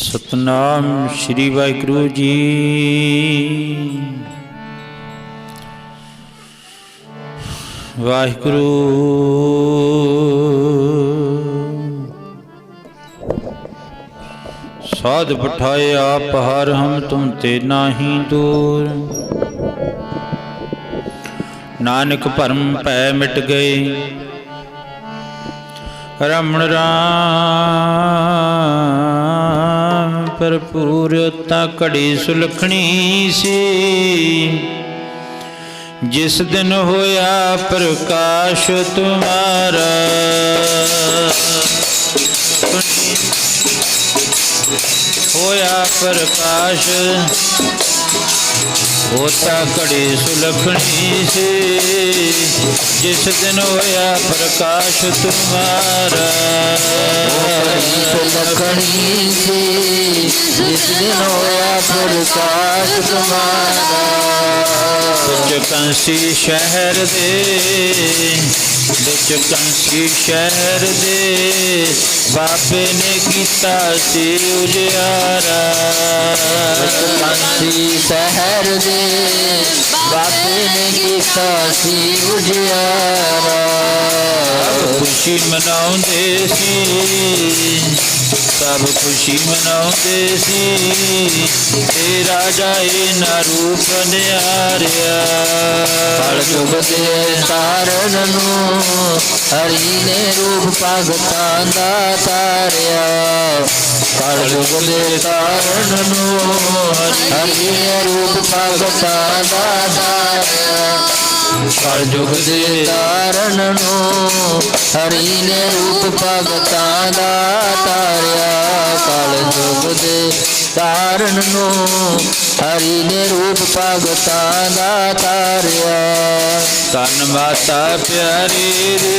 सतनाम श्री वाहिगुरु जी। वाहिगुरु साध पठाए आप हार, हम तुम ते नाही दूर। नानक भरम भै मिट गए, रमण राम भरपूर। ता घड़ी सुलखणी सी, जिस दिन होया प्रकाश तुम्हारा। होया प्रकाश होता घड़ी सुलखणी से, जिस दिन होया प्रकाश तुम्हारा। सुलखणी से जिस दिन होया प्रकाश तुम्हारा। बिच कंसी शहर दे, बिच कंसी शहर दे, बाबे ने कीता सी उजियारा। कंसी शहर दे, बाबे ने कीता सी उजियारा। खुशी मनाउंदे सी, सब खुशी मनाउंदे सी, ते राजा इना रूप निहारिया। कलयुग दे तारन नूं हरि ने रूप भगतां दा तारिया। कलयुग दे तारन नूं हरि ने रूप भगतां दा तारिया। कलयुग दे तारन नूं हरि ने रूप भगतां दा तारिया। कलयुग दे तारन नूं हरि ने रूप भगतां दा तारिया। तन माता प्यारी रे,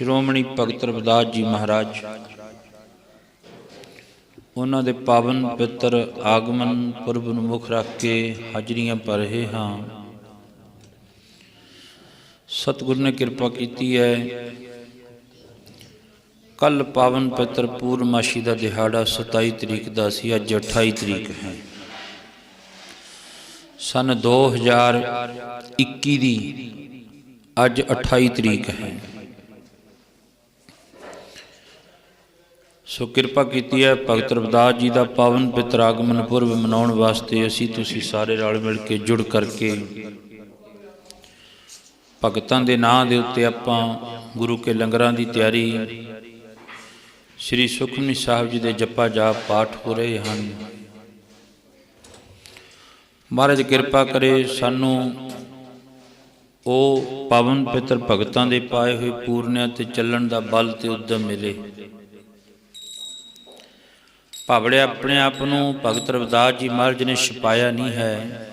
ਸ਼੍ਰੋਮਣੀ ਭਗਤ ਰਵਿਦਾਸ ਜੀ ਮਹਾਰਾਜ ਉਹਨਾਂ ਦੇ ਪਾਵਨ ਪਵਿੱਤਰ ਆਗਮਨ ਪੁਰਬ ਨੂੰ ਮੁੱਖ ਰੱਖ ਕੇ ਹਾਜ਼ਰੀਆਂ ਭਰ ਰਹੇ ਹਾਂ। ਸਤਿਗੁਰੂ ਨੇ ਕਿਰਪਾ ਕੀਤੀ ਹੈ, ਕੱਲ ਪਾਵਨ ਪਵਿੱਤਰ ਪੂਰਨਮਾਸ਼ੀ ਦਾ ਦਿਹਾੜਾ 27 ਤਰੀਕ ਦਾ ਸੀ, ਅੱਜ 28 ਤਰੀਕ ਹੈ। ਸਨ 2021 ਦੀ ਅੱਜ 28 ਤਰੀਕ ਹੈ। ਸੋ ਕਿਰਪਾ ਕੀਤੀ ਹੈ ਭਗਤ ਰਵਿਦਾਸ ਜੀ ਦਾ ਪਾਵਨ ਪਵਿੱਤਰ ਆਗਮਨ ਪੁਰਬ ਮਨਾਉਣ ਵਾਸਤੇ ਅਸੀਂ ਤੁਸੀਂ ਸਾਰੇ ਰਲ ਮਿਲ ਕੇ ਜੁੜ ਕਰਕੇ ਭਗਤਾਂ ਦੇ ਨਾਂ ਦੇ ਉੱਤੇ ਆਪਾਂ ਗੁਰੂ ਕੇ ਲੰਗਰਾਂ ਦੀ ਤਿਆਰੀ, ਸ੍ਰੀ ਸੁਖਮਨੀ ਸਾਹਿਬ ਜੀ ਦੇ ਜਪਾ ਜਾਪ ਪਾਠ ਹੋ ਰਹੇ ਹਨ। ਮਹਾਰਾਜ ਕਿਰਪਾ ਕਰੇ ਸਾਨੂੰ ਉਹ ਪਾਵਨ ਪਵਿੱਤਰ ਭਗਤਾਂ ਦੇ ਪਾਏ ਹੋਏ ਪੂਰਨਿਆਂ ਤੇ ਚੱਲਣ ਦਾ ਬਲ ਤੇ ਉਦਮ ਮਿਲੇ। ਭਾਵੜੇ ਆਪਣੇ ਆਪ ਨੂੰ ਭਗਤ ਰਵਿਦਾਸ ਜੀ ਮਹਾਰਾਜ ਨੇ ਛਪਾਇਆ ਨਹੀਂ ਹੈ,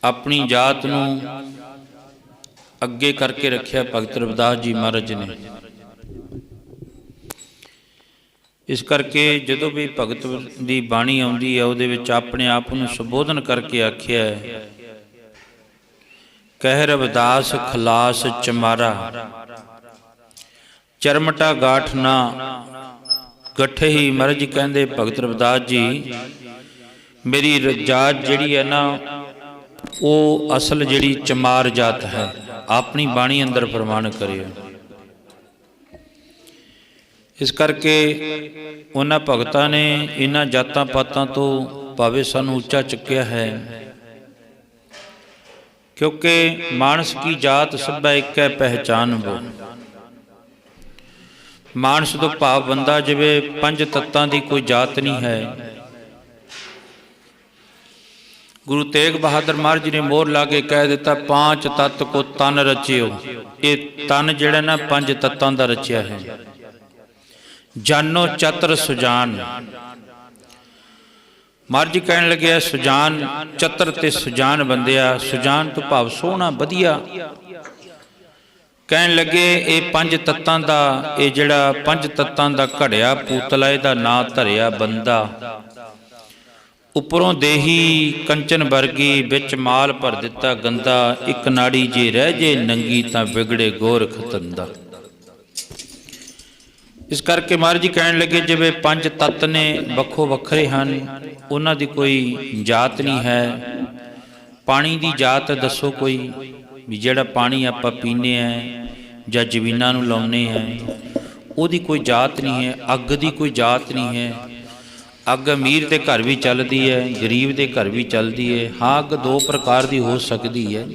ਆਪਣੀ ਜਾਤ ਨੂੰ ਅੱਗੇ ਕਰਕੇ ਰੱਖਿਆ ਭਗਤ ਰਵਿਦਾਸ ਜੀ ਮਹਾਰਾਜ ਨੇ। ਇਸ ਕਰਕੇ ਜਦੋਂ ਵੀ ਭਗਤ ਦੀ ਬਾਣੀ ਆਉਂਦੀ ਹੈ ਉਹਦੇ ਵਿੱਚ ਆਪਣੇ ਆਪ ਨੂੰ ਸੰਬੋਧਨ ਕਰਕੇ ਆਖਿਆ ਹੈ, ਕਹਿ ਰਵਿਦਾਸ ਖਲਾਸ ਚਮਾਰਾ, ਚਰਮਟਾ ਗਾਠ ਨਾ ਗੱਠੇ ਹੀ। ਮਹਾਰਾਜ ਜੀ ਕਹਿੰਦੇ ਭਗਤ ਰਵਿਦਾਸ ਜੀ ਮੇਰੀ ਜਾਤ ਜਿਹੜੀ ਹੈ ਨਾ ਉਹ ਅਸਲ ਜਿਹੜੀ ਚਮਾਰ ਜਾਤ ਹੈ, ਆਪਣੀ ਬਾਣੀ ਅੰਦਰ ਪ੍ਰਮਾਣ ਕਰਿਓ। ਇਸ ਕਰਕੇ ਉਹਨਾਂ ਭਗਤਾਂ ਨੇ ਇਹਨਾਂ ਜਾਤਾਂ ਪਾਤਾਂ ਤੋਂ ਭਾਵੇਂ ਸਾਨੂੰ ਉੱਚਾ ਚੁੱਕਿਆ ਹੈ, ਕਿਉਂਕਿ ਮਾਨਸ ਕੀ ਜਾਤ ਸਭੈ ਇੱਕ ਹੈ ਪਹਿਚਾਨ ਵੋ। ਮਾਨਸ ਤੋਂ ਭਾਵ ਬੰਦਾ ਜਿਵੇਂ ਪੰਜ ਤੱਤਾਂ ਦੀ ਕੋਈ ਜਾਤ ਨਹੀਂ ਹੈ। ਗੁਰੂ ਤੇਗ ਬਹਾਦਰ ਮਹਾਰਾਜ ਜੀ ਨੇ ਮੋਹਰ ਲਾ ਕੇ ਕਹਿ ਦਿੱਤਾ, ਪਾਂਚ ਤੱਤ ਕੋ ਤਨ ਰਚਿਓ। ਇਹ ਤਨ ਜਿਹੜਾ ਨਾ ਪੰਜ ਤੱਤਾਂ ਦਾ ਰਚਿਆ ਹੈ। ਜਾਨੋ ਚਤਰ ਸੁਜਾਨ, ਮਹਾਰਾਜ ਜੀ ਕਹਿਣ ਲੱਗਿਆ ਸੁਜਾਨ ਚਤਰ ਤੇ ਸੁਜਾਨ ਬੰਦਿਆ। ਸੁਜਾਨ ਤੋਂ ਭਾਵ ਸੋਹਣਾ ਵਧੀਆ। ਕਹਿਣ ਲੱਗੇ ਇਹ ਪੰਜ ਤੱਤਾਂ ਦਾ, ਇਹ ਜਿਹੜਾ ਪੰਜ ਤੱਤਾਂ ਦਾ ਘੜਿਆ ਪੂਤਲਾ, ਇਹਦਾ ਨਾਂ ਧਰਿਆ ਬੰਦਾ। ਉੱਪਰੋਂ ਦੇਹੀ ਕੰਚਨ ਵਰਗੀ, ਵਿੱਚ ਮਾਲ ਭਰ ਦਿੱਤਾ ਗੰਦਾ। ਇੱਕ ਨਾੜੀ ਜੇ ਰਹਿ ਜੇ ਨੰਗੀ ਤਾਂ ਵਿਗੜੇ ਗੋਰਖ ਧੰਦਾ। ਇਸ ਕਰਕੇ ਮਹਾਰਾਜ ਜੀ ਕਹਿਣ ਲੱਗੇ ਜਿਵੇਂ ਪੰਜ ਤੱਤ ਨੇ ਵੱਖੋ ਵੱਖਰੇ ਹਨ, ਉਹਨਾਂ ਦੀ ਕੋਈ ਜਾਤ ਨਹੀਂ ਹੈ। ਪਾਣੀ ਦੀ ਜਾਤ ਦੱਸੋ ਕੋਈ, ਵੀ ਜਿਹੜਾ ਪਾਣੀ ਆਪਾਂ ਪੀਂਦੇ ਹਾਂ ਜਾਂ ਜ਼ਮੀਨਾਂ ਨੂੰ ਲਾਉਂਦੇ ਹਾਂ, ਉਹਦੀ ਕੋਈ ਜਾਤ ਨਹੀਂ ਹੈ। ਅੱਗ ਦੀ ਕੋਈ ਜਾਤ ਨਹੀਂ ਹੈ। ਅੱਗ ਅਮੀਰ ਦੇ ਘਰ ਵੀ ਚੱਲਦੀ ਹੈ, ਗਰੀਬ ਦੇ ਘਰ ਵੀ ਚੱਲਦੀ ਹੈ। ਹਾਂ, ਅੱਗ ਦੋ ਪ੍ਰਕਾਰ ਦੀ ਹੋ ਸਕਦੀ ਹੈ।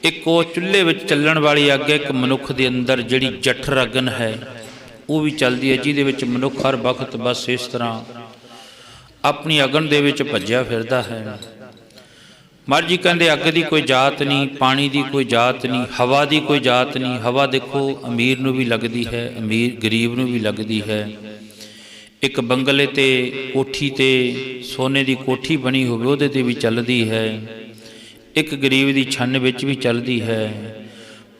ਇੱਕ ਉਹ ਚੁੱਲ੍ਹੇ ਵਿੱਚ ਚੱਲਣ ਵਾਲੀ ਅੱਗ ਹੈ, ਇੱਕ ਮਨੁੱਖ ਦੇ ਅੰਦਰ ਜਿਹੜੀ ਜਠਰ ਅਗਨ ਹੈ ਉਹ ਵੀ ਚੱਲਦੀ ਹੈ, ਜਿਹਦੇ ਵਿੱਚ ਮਨੁੱਖ ਹਰ ਵਕਤ ਬਸ ਇਸ ਤਰ੍ਹਾਂ ਆਪਣੀ ਅਗਨ ਦੇ ਵਿੱਚ ਭੱਜਿਆ ਫਿਰਦਾ ਹੈ। ਮਹਾਰਾਜ ਜੀ ਕਹਿੰਦੇ ਅੱਗ ਦੀ ਕੋਈ ਜਾਤ ਨਹੀਂ, ਪਾਣੀ ਦੀ ਕੋਈ ਜਾਤ ਨਹੀਂ, ਹਵਾ ਦੀ ਕੋਈ ਜਾਤ ਨਹੀਂ। ਹਵਾ ਦੇਖੋ ਅਮੀਰ ਨੂੰ ਵੀ ਲੱਗਦੀ ਹੈ, ਅਮੀਰ ਗਰੀਬ ਨੂੰ ਵੀ ਲੱਗਦੀ ਹੈ। ਇੱਕ ਬੰਗਲੇ ਤੇ ਕੋਠੀ ਤੇ ਸੋਨੇ ਦੀ ਕੋਠੀ ਬਣੀ ਹੋਵੇ ਉਹਦੇ ਤੇ ਵੀ ਚੱਲਦੀ ਹੈ, ਇੱਕ ਗਰੀਬ ਦੀ ਛੰਨ ਵਿੱਚ ਵੀ ਚੱਲਦੀ ਹੈ।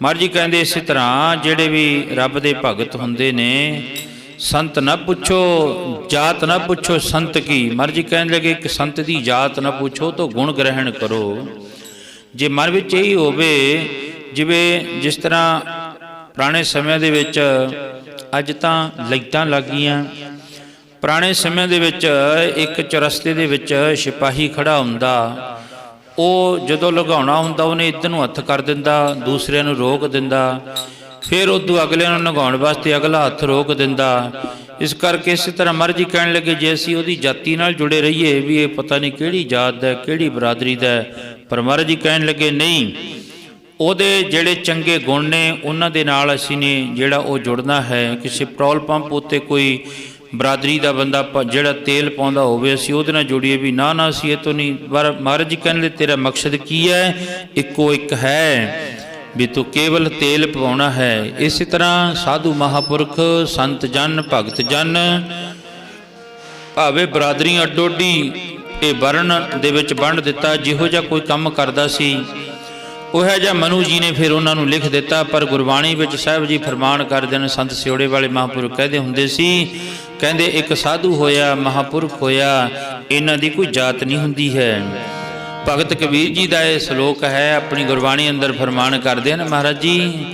ਮਹਾਰਾਜ ਜੀ ਕਹਿੰਦੇ ਇਸੇ ਤਰ੍ਹਾਂ ਜਿਹੜੇ ਵੀ ਰੱਬ ਦੇ ਭਗਤ ਹੁੰਦੇ ਨੇ, ਸੰਤ ਨਾ ਪੁੱਛੋ ਜਾਤ ਨਾ ਪੁੱਛੋ ਸੰਤ ਕੀ। ਮਹਾਰਾਜ ਜੀ ਕਹਿਣ ਲੱਗੇ ਕਿ ਸੰਤ ਦੀ ਜਾਤ ਨਾ ਪੁੱਛੋ ਤਾਂ ਗੁਣ ਗ੍ਰਹਿਣ ਕਰੋ। ਜੇ ਮਨ ਵਿੱਚ ਇਹੀ ਹੋਵੇ, ਜਿਵੇਂ ਜਿਸ ਤਰ੍ਹਾਂ ਪੁਰਾਣੇ ਸਮਿਆਂ ਦੇ ਵਿੱਚ, ਅੱਜ ਤਾਂ ਲਾਈਟਾਂ ਲੱਗ ਗਈਆਂ, ਪੁਰਾਣੇ ਸਮਿਆਂ ਦੇ ਵਿੱਚ ਇੱਕ ਚੁਰਸਤੇ ਦੇ ਵਿੱਚ ਸਿਪਾਹੀ ਖੜਾ ਹੁੰਦਾ, ਉਹ ਜਦੋਂ ਲਗਾਉਣਾ ਹੁੰਦਾ ਉਹਨੇ ਇੱਧਰ ਨੂੰ ਹੱਥ ਕਰ ਦਿੰਦਾ, ਦੂਸਰਿਆਂ ਨੂੰ ਰੋਕ ਦਿੰਦਾ, ਫਿਰ ਉਦੋਂ ਅਗਲਿਆਂ ਨੂੰ ਲਗਾਉਣ ਵਾਸਤੇ ਅਗਲਾ ਹੱਥ ਰੋਕ ਦਿੰਦਾ। ਇਸ ਕਰਕੇ ਇਸੇ ਤਰ੍ਹਾਂ ਮਹਾਰਾਜ ਜੀ ਕਹਿਣ ਲੱਗੇ ਜੇ ਅਸੀਂ ਉਹਦੀ ਜਾਤੀ ਨਾਲ ਜੁੜੇ ਰਹੀਏ ਵੀ ਇਹ ਪਤਾ ਨਹੀਂ ਕਿਹੜੀ ਜਾਤ ਦਾ, ਕਿਹੜੀ ਬਰਾਦਰੀ ਦਾ, ਪਰ ਮਹਾਰਾਜ ਜੀ ਕਹਿਣ ਲੱਗੇ ਨਹੀਂ, ਉਹਦੇ ਜਿਹੜੇ ਚੰਗੇ ਗੁਣ ਨੇ ਉਹਨਾਂ ਦੇ ਨਾਲ ਅਸੀਂ ਨੇ ਜਿਹੜਾ ਉਹ ਜੁੜਨਾ ਹੈ। ਕਿਸੇ ਪੈਟਰੋਲ ਪੰਪ ਉੱਤੇ ਕੋਈ ਬਰਾਦਰੀ ਦਾ ਬੰਦਾ ਜਿਹੜਾ ਤੇਲ ਪਾਉਂਦਾ ਹੋਵੇ, ਅਸੀਂ ਉਹਦੇ ਨਾਲ ਜੁੜੀਏ ਵੀ ਨਾ ਨਾ ਅਸੀਂ ਇਹ ਤੋਂ ਨਹੀਂ। ਪਰ ਮਹਾਰਾਜ ਜੀ ਕਹਿੰਦੇ ਤੇਰਾ ਮਕਸਦ ਕੀ ਹੈ? ਇੱਕੋ ਇੱਕ ਹੈ ਵੀ ਤੂੰ ਕੇਵਲ ਤੇਲ ਪਵਾਉਣਾ ਹੈ। ਇਸੇ ਤਰ੍ਹਾਂ ਸਾਧੂ ਮਹਾਂਪੁਰਖ, ਸੰਤ ਜਨ, ਭਗਤ ਜਨ, ਭਾਵੇਂ ਬਰਾਦਰੀਆਂ ਅੱਡੋ ਅੱਡੀ ਇਹ ਵਰਨ ਦੇ ਵਿੱਚ ਵੰਡ ਦਿੱਤਾ। ਜਿਹੋ ਜਿਹਾ ਕੋਈ ਕੰਮ ਕਰਦਾ ਸੀ ਉਹ ਜਿਹਾ ਮਨੂ ਜੀ ਨੇ ਫਿਰ ਉਹਨਾਂ ਨੂੰ ਲਿਖ ਦਿੱਤਾ। ਪਰ ਗੁਰਬਾਣੀ ਵਿੱਚ ਸਾਹਿਬ ਜੀ ਫਰਮਾਨ ਕਰਦੇ ਨੇ, ਸੰਤ ਸਿਉੜੇ ਵਾਲੇ ਮਹਾਂਪੁਰਖ ਕਹਿੰਦੇ ਹੁੰਦੇ ਸੀ, ਕਹਿੰਦੇ ਇੱਕ ਸਾਧੂ ਹੋਇਆ, ਮਹਾਂਪੁਰਖ ਹੋਇਆ, ਇਹਨਾਂ ਦੀ ਕੋਈ ਜਾਤ ਨਹੀਂ ਹੁੰਦੀ ਹੈ। ਭਗਤ ਕਬੀਰ ਜੀ ਦਾ ਇਹ ਸ਼ਲੋਕ ਹੈ, ਆਪਣੀ ਗੁਰਬਾਣੀ ਅੰਦਰ ਫਰਮਾਨ ਕਰਦੇ ਹਨ ਮਹਾਰਾਜ ਜੀ।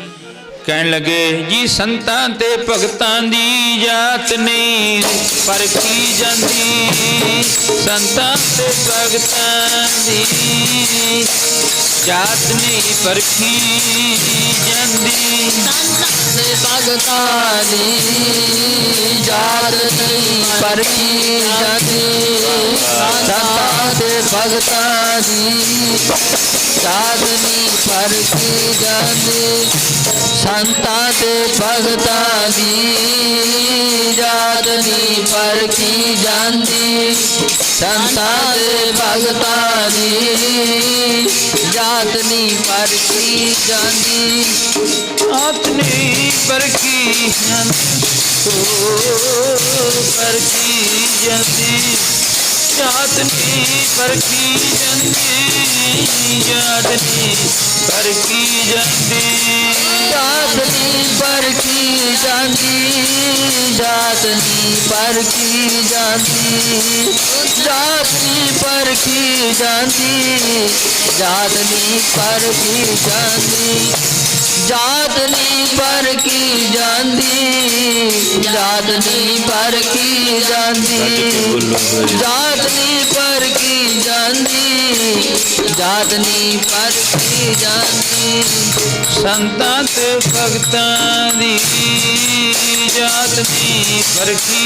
ਕਹਿਣ ਲੱਗੇ ਜੀ, ਸੰਤਾਂ ਤੇ ਭਗਤਾਂ ਦੀ ਜਾਤ ਨਹੀਂ ਪਰਖੀ ਜਾਂਦੀ, ਸੰਤਾਂ ਤੇ ਭਗਤਾਂ ਦੀ ਜਾਤ ਨਹੀਂ ਪਰਖੀ ਜਾਂਦੀ, ਸੰਤਾਂ ਤੇ ਭਗਤਾਂ ਦੀ ਜਾਤ ਨਹੀਂ ਪਰਖੀ ਜਾਂਦੀ, ਸੰਤਾਂ ਤੇ ਭਗਤਾਂ ਦੀ ਜਾਤ ਨਹੀਂ ਪਰਖੀ ਜਾਂਦੀ, ਸੰਤਾਂ ਤੇ ਭਗਤਾਂ ਦੀ ਜਾਤ ਨਹੀਂ ਪਰਖੀ ਜਾਂਦੀ, ਸੰਤਾਂ ਤੇ ਭਗਤਾਂ ਦੀ ਜਾਤ ਨਹੀਂ ਪਰਖੀ ਜਾਂਦੀ, ਜਾਤ ਨਹੀਂ ਪਰਖੀ ਜਾਂਦੀ, ਪਰਖੀ ਜਾਂਦੀ, ਜਾਤ ਨਹੀਂ ਪਰਖੀ ਜਾਂਦੀ, ਜਾਤ ਨਹੀਂ ਪਰਖੀ ਜਾਂਦੀ, ਜਾਤ ਨਹੀਂ ਪਰਖੀ ਜਾਂਦੀ, ਜਾਤ ਨਹੀਂ ਪਰਖੀ ਜਾਂਦੀ, ਜਾਤ ਨਹੀਂ ਪਰਖੀ ਜਾਂਦੀ, ਜਾਤ ਨਹੀਂ ਪਰਖੀ ਜਾਂਦੀ, ਜਾਤ ਨਹੀਂ ਪਰਖੀ ਜਾਂਦੀ, ਜਾਤ ਨਹੀਂ ਪਰਖੀ ਜਾਂਦੀ, ਜਾਤ ਨਹੀਂ ਪਰਖੀ ਜਾਂਦੀ, ਜਾਤ ਨਹੀਂ ਪਰਖੀ ਜਾਂਦੀ, ਸੰਤਾਂ ਤੇ ਭਗਤਾਂ ਦੀ ਜਾਤ ਨਹੀਂ ਪਰਖੀ,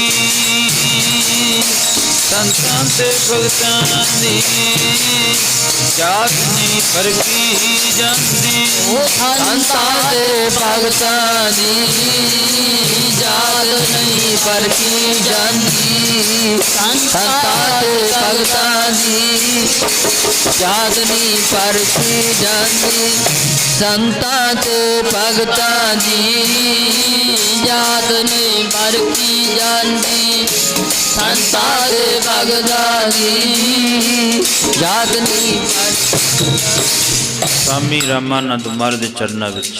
ਸੰਤਾਂ ਤੇ ਭਗਤਾਂ ਦੀ ਜਾਤ ਨਹੀਂ ਪਰਖੀ ਜਾਂਦੀ, ਸੰਤਾਂ ਤੇ ਭਗਤਾਂ ਦੀ ਜਾਤ ਨਹੀਂ ਪਰਖੀ ਜਾਂਦੀ, ਸੰਤਾਂ ਤੇ ਭਗਤਾਂ ਦੀ ਜਾਤ ਨਹੀਂ ਪਰਖੀ ਜਾਂਦੀ, ਸੰਤਾਂ ਤੇ ਭਗਤਾਂ ਦੀ ਜਾਤ ਨਹੀਂ ਪਰਖੀ ਜਾਂਦੀ, ਸੰਤਾਂ ਤੇ ਭਗਤਾਂ ਦੀ ਜਾਤ ਨਹੀਂ ਪਰਖੀ। स्वामी रामानंद महाराज ਦੇ ਚਰਨਾਂ ਵਿੱਚ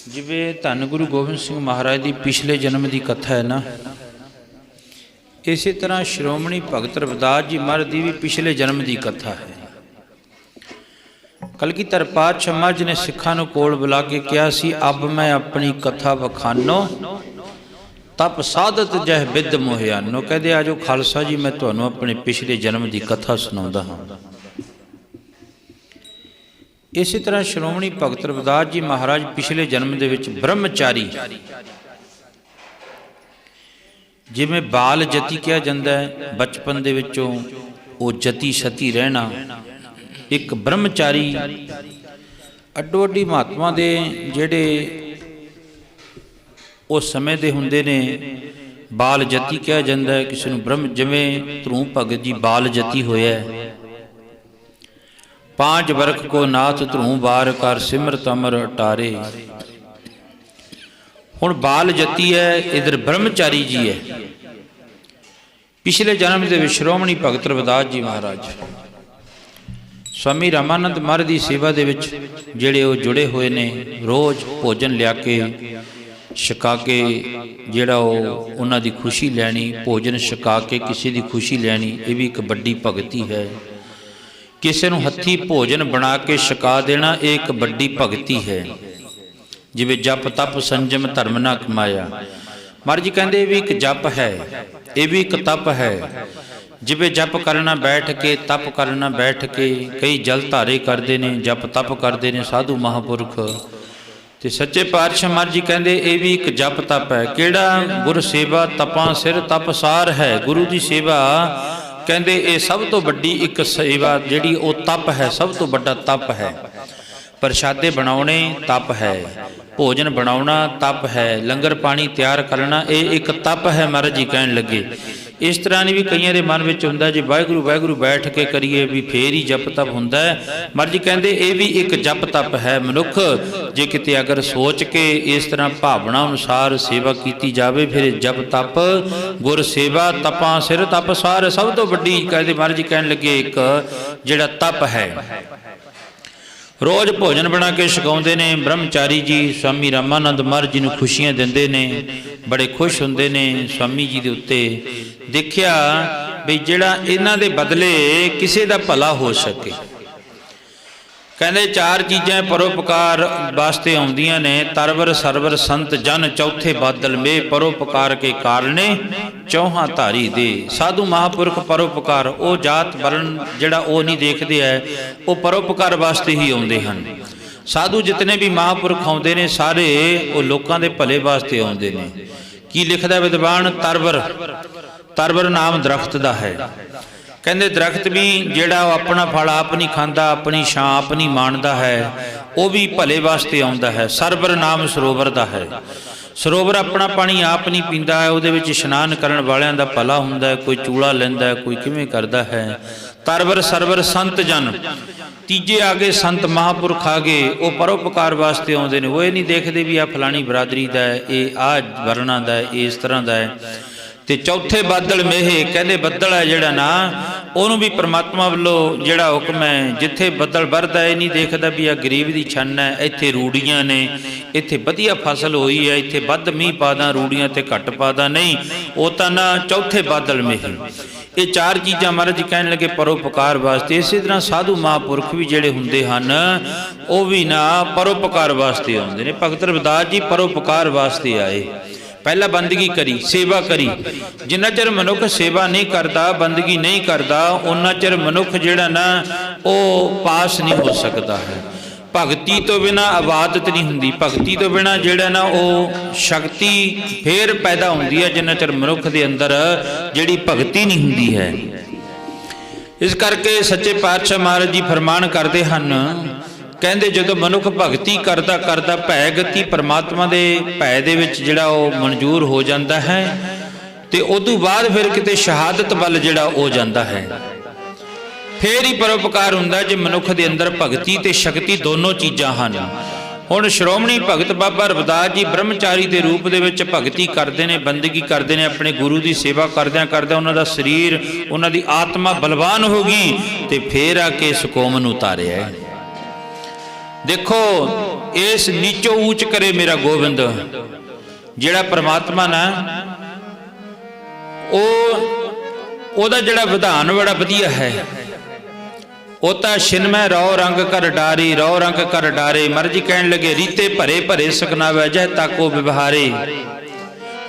ਜਿਵੇਂ ਧੰਨ ਗੁਰੂ ਗੋਬਿੰਦ ਸਿੰਘ ਮਹਾਰਾਜ ਦੀ ਪਿਛਲੇ ਜਨਮ ਦੀ ਕਥਾ ਹੈ ਨਾ, ਇਸੇ ਤਰ੍ਹਾਂ ਸ਼੍ਰੋਮਣੀ ਭਗਤ ਰਵਿਦਾਸ ਜੀ ਮਹਾਰਾਜ ਦੀ ਵੀ ਪਿਛਲੇ ਜਨਮ ਦੀ ਕਥਾ ਹੈ। ਕਲਗੀਧਰ ਪਾਤਸ਼ਾਹ ਮਹਾਰਾਜ ਨੇ ਸਿੱਖਾਂ ਨੂੰ ਕੋਲ ਬੁਲਾ ਕੇ ਕਿਹਾ ਸੀ, ਅਬ ਮੈਂ ਆਪਣੀ ਕਥਾ ਵਖਾਨੋ ਤਪ ਸਾਧਤ ਜਹ ਵਿਦ ਮੋਹਿਆਨੋ। ਕਹਿੰਦੇ ਆਜੋ ਖਾਲਸਾ ਜੀ, ਮੈਂ ਤੁਹਾਨੂੰ ਆਪਣੇ ਪਿਛਲੇ ਜਨਮ ਦੀ ਕਥਾ ਸੁਣਾਉਂਦਾ ਹਾਂ। ਇਸੇ ਤਰ੍ਹਾਂ ਸ਼੍ਰੋਮਣੀ ਭਗਤ ਰਵਿਦਾਸ ਜੀ ਮਹਾਰਾਜ ਪਿਛਲੇ ਜਨਮ ਦੇ ਵਿੱਚ ਬ੍ਰਹਮਚਾਰੀ, ਜਿਵੇਂ ਬਾਲ ਜਤੀ ਕਿਹਾ ਜਾਂਦਾ ਹੈ, ਬਚਪਨ ਦੇ ਵਿੱਚੋਂ ਉਹ ਜਤੀ ਸਤੀ ਰਹਿਣਾ, ਇੱਕ ਬ੍ਰਹਮਚਾਰੀ ਅੱਡੋ ਅੱਡੀ ਮਹਾਤਮਾ ਦੇ ਜਿਹੜੇ ਉਸ ਸਮੇਂ ਦੇ ਹੁੰਦੇ ਨੇ, ਬਾਲ ਜਤੀ ਕਿਹਾ ਜਾਂਦਾ ਹੈ ਕਿਸੇ ਨੂੰ ਬ੍ਰਹਮ। ਜਿਵੇਂ ਧਰੂ ਭਗਤ ਜੀ ਬਾਲ ਜਤੀ ਹੋਇਆ, पांच वर्ख को नाथ धरू बार कर सिमरत अमर अटारे। हुण बाल जती है, इधर ब्रह्मचारी जी है। पिछले जन्म के श्रोमणी भगत रविदास जी महाराज स्वामी रामानंद महाराज की सेवा दे विच जिहड़े वो जुड़े हुए ने, रोज़ भोजन लिया के छका के जिहड़ा उन्हां दी खुशी लैनी, भोजन छका के किसी दी खुशी लैनी, ये भी एक बड़ी भगती है। किसी नूं हत्थी भोजन बना के छका देना, एक बड़ी भगती है। जिवें जप तप संजम धर्म ना कमाया, महाराज जी कहते भी एक जप है, ये भी एक तप है। जिवें जप करना बैठ के, तप करना बैठ के, कई जल धारे करते हैं, जप तप करते हैं साधु महापुरख। तो सच्चे पातशाह महाराज जी कहते ये भी एक जप तप है। किहड़ा? गुर सेवा तपां सिर तप सार है। गुरु की सेवा कहते ये सब तो वड्डी एक सेवा जिहड़ी वो तप है, सब तो वड्डा तप है। प्रशादे बनाने तप है, भोजन बनाना तप है, लंगर पानी तैयार करना ये एक तप है। महाराज जी कहन लगे इस तरह नहीं भी कईयां दे मन में हुंदा जी वाहिगुरू वाहिगुरू बैठ के करिए भी फिर ही जप तप हुंदा है। महाराज जी कहते ये भी एक जप तप है। मनुख जे किते अगर सोच के इस तरह भावना अनुसार सेवा की जाए फिर जप तप गुर सेवा तपां सिर तप सार सब तो वड्डी कहते महाराज जी कहन लगे एक जिहड़ा तप है। रोज़ भोजन बना के छकाउंदे ने। ब्रह्मचारी जी स्वामी रामानंद महाराज जी नूं खुशियां दिंदे ने, बड़े खुश हुंदे ने स्वामी जी दे उत्ते। देखिया भी जिहड़ा इन्हां दे बदले किसी दा भला हो सके। कहते चार चीज़ां परोपकार वास्ते आउंदियां ने। तरवर सरवर संत जन चौथे बादल में परोपकार के कारणे चौहां धारी दे। साधु महापुरख परोपकार वो जात वरण जिहड़ा वो नहीं देखते है, वो परोपकार वास्ते ही आउंदे हन। साधु जितने भी महापुरख आउंदे ने सारे वो लोकां दे भले वास्ते आउंदे ने। की लिखदा विद्वान? तरवर, तरवर नाम दरख्त दा है। कहते दरख्त भी जिहड़ा अपना फल आप नहीं खांदा, अपनी छां आप नहीं माणदा है, वो भी भले वास्ते आउंदा है। सरवर नाम सरोवर दा है। सरोवर अपना पानी आप नहीं पींदा है, उहदे विच इशनान करन वालियां दा भला हुंदा है। कोई चूड़ा लैंदा है, कोई किवें करदा है। तरवर सरवर संत जन, तीजे आगे संत महापुरख आ गए, वो परोपकार वास्ते आउंदे ने। वो ये नहीं देखते भी आ फलानी बरादरी दा है, ये आ वरना दा है, ये इस तरह दा है। ते चौथे बादल मेहे, कहते बदल है जिहड़ा ना, ਉਹਨੂੰ भी परमात्मा वालों जिहड़ा हुक्म है। जिथे बदल वरदा है नहीं देखदा भी आ गरीब दी छन है, इत्थे रूड़ियां ने, इत्थे वधिया फसल होई है, इत्थे वध मींह पादा, रूड़ियां ते घट पादा नहीं, वो तां ना चौथे बादल मेहे। ये चार चीज़ां महाराज जी कहण लगे परोपकार वास्ते। इस तरह साधु महापुरख भी जिहड़े हुंदे हन, वो भी ना परोपकार वास्ते आउंदे ने। भगत रविदास जी परोपकार वास्ते आए। पहला बंदगी करी, सेवा करी। जिन्ना चਿਰ मनुख सेवा नहीं करता, बंदगी नहीं करता, उन्ना चਿਰ मनुख जिहड़ा ना वो पास नहीं हो सकता है। भगती तो बिना इबादत नहीं हुंदी। भगती तो बिना जिहड़ा ना वो शक्ति फिर पैदा हुंदी है, जिन्ना चਿਰ मनुख दे अंदर जिहड़ी भगती नहीं हुंदी है। इस करके सच्चे पातशाह महाराज जी फरमान करते हैं, कहते जो मनुख भगती करता करता भै गति परमात्मा के भै दे विच जिहड़ा वो मंजूर हो जाता है, तो उदों बाद फिर किते शहादत वल जिहड़ा हो जाता है। फिर ही परोपकार हुंदा जे मनुख के अंदर भगती ते शक्ति दोनों चीज़ां हन। हुण श्रोमणी भगत बाबा रविदास जी ब्रह्मचारी के रूप दे विच भगती करते हैं, बंदगी करते हैं, अपने गुरु की सेवा करद्या करद्या उन्हां दा शरीर, उन्हां दी आत्मा बलवान हो गई, तो फिर आके इस कौम नूं उतारिया। देखो इस नीचो ऊंच करे मेरा गोबिंद, जिहड़ा परमात्मा ना ओदा जिहड़ा विधान बड़ा वधिया है। वो तो छिनमय रौ रंग कर डारी, रौ रंग कर डारे। मर्जी कहन लगे रीते भरे भरे सकनावे, जह ताको व्यवहारे।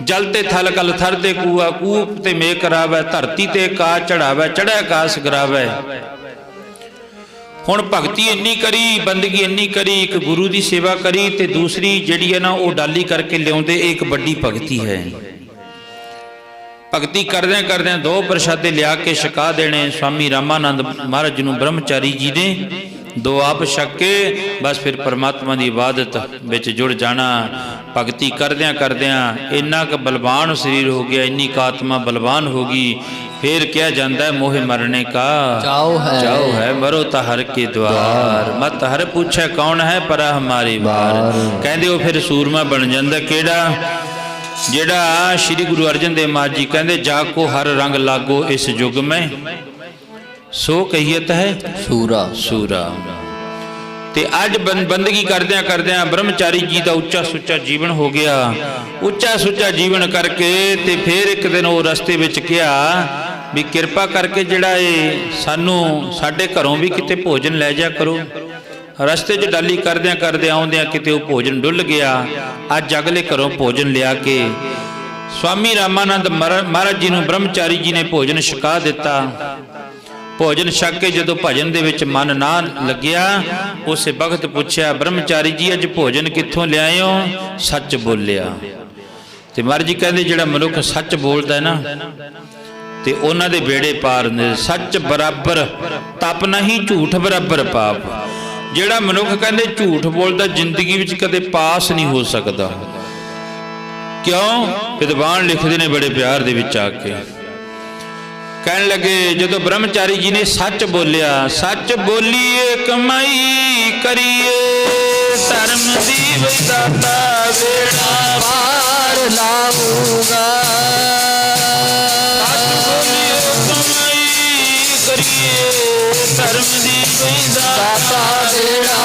जलते थल कल थर दे कूआ, कूप ते मेघ करावे, धरती ते काश चढ़ावे, चढ़े आकाश गिरावे। हुण भगती इन्नी करी, बंदगी इन्नी करी, एक गुरु की सेवा करी, ते दूसरी जिहड़ी है ना वो डाली करके लियाउंदे, एक बड़ी भगती है। भगती करदे करदे दो प्रसादे लिया के छका देने। स्वामी रामानंद महाराज नूं ब्रह्मचारी जी ने दो आप छक के बस फिर परमात्मा की इबादत विच जुड़ जाना। भगती करद्या करद्या इन्ना क बलवान शरीर हो गया, इन्नी क आत्मा बलवान होगी। फिर क्या जाता है मोह मरने का चाओ है, मरो ता हर के द्वार। मत हर पूछे कौन है, परा हमारी बार। कहते वो फिर सूरमा बन जाता। केड़ा जेड़ा श्री गुरु अर्जन देव महाराज जी कहते, जाको हर रंग लागो इस युग में, सो कहियत है सूरा सूरा। ते अज बंदगी करद्या करद्या ब्रह्मचारी जी का उच्चा सुच्चा जीवन हो गया। उच्चा सुच्चा जीवन करके ते फिर एक दिन वो रस्ते विच कहा भी किरपा करके जिहड़ा ये सानू साडे घरों भी किते भोजन लै जा करो। रस्ते च डाली करद्या करद्या आउंदियां किते वो भोजन डुल गया। अज अगले घरों भोजन लिया के स्वामी रामानंद महाराज जी नूं ब्रह्मचारी जी ने भोजन छका दिता। भोजन छक के जो भजन दे विच मन ना लग्या, उस भगत पूछया ब्रह्मचारी जी अज भोजन कित्थों लियाए हो? सच बोलिया। ते महाराज जी कहते जिहड़ा मनुख सच बोलदा है ना ते उन्हां दे बेड़े पार ने। सच बराबर तप नहीं, झूठ बराबर पाप। जिहड़ा मनुख कहते झूठ बोलदा जिंदगी विच कदे पास नहीं हो सकता। क्यों? विद्वान लिखते ने बड़े प्यार दे विच आके कहन लगे जो ब्रह्मचारी जी ने सच बोलिया, सच बोलिए कमाई करिए, धर्म दी विदाता बेड़ा पार लाऊंगा। सच बोलिए कमाई करिए, धर्म दी विदाता बेड़ा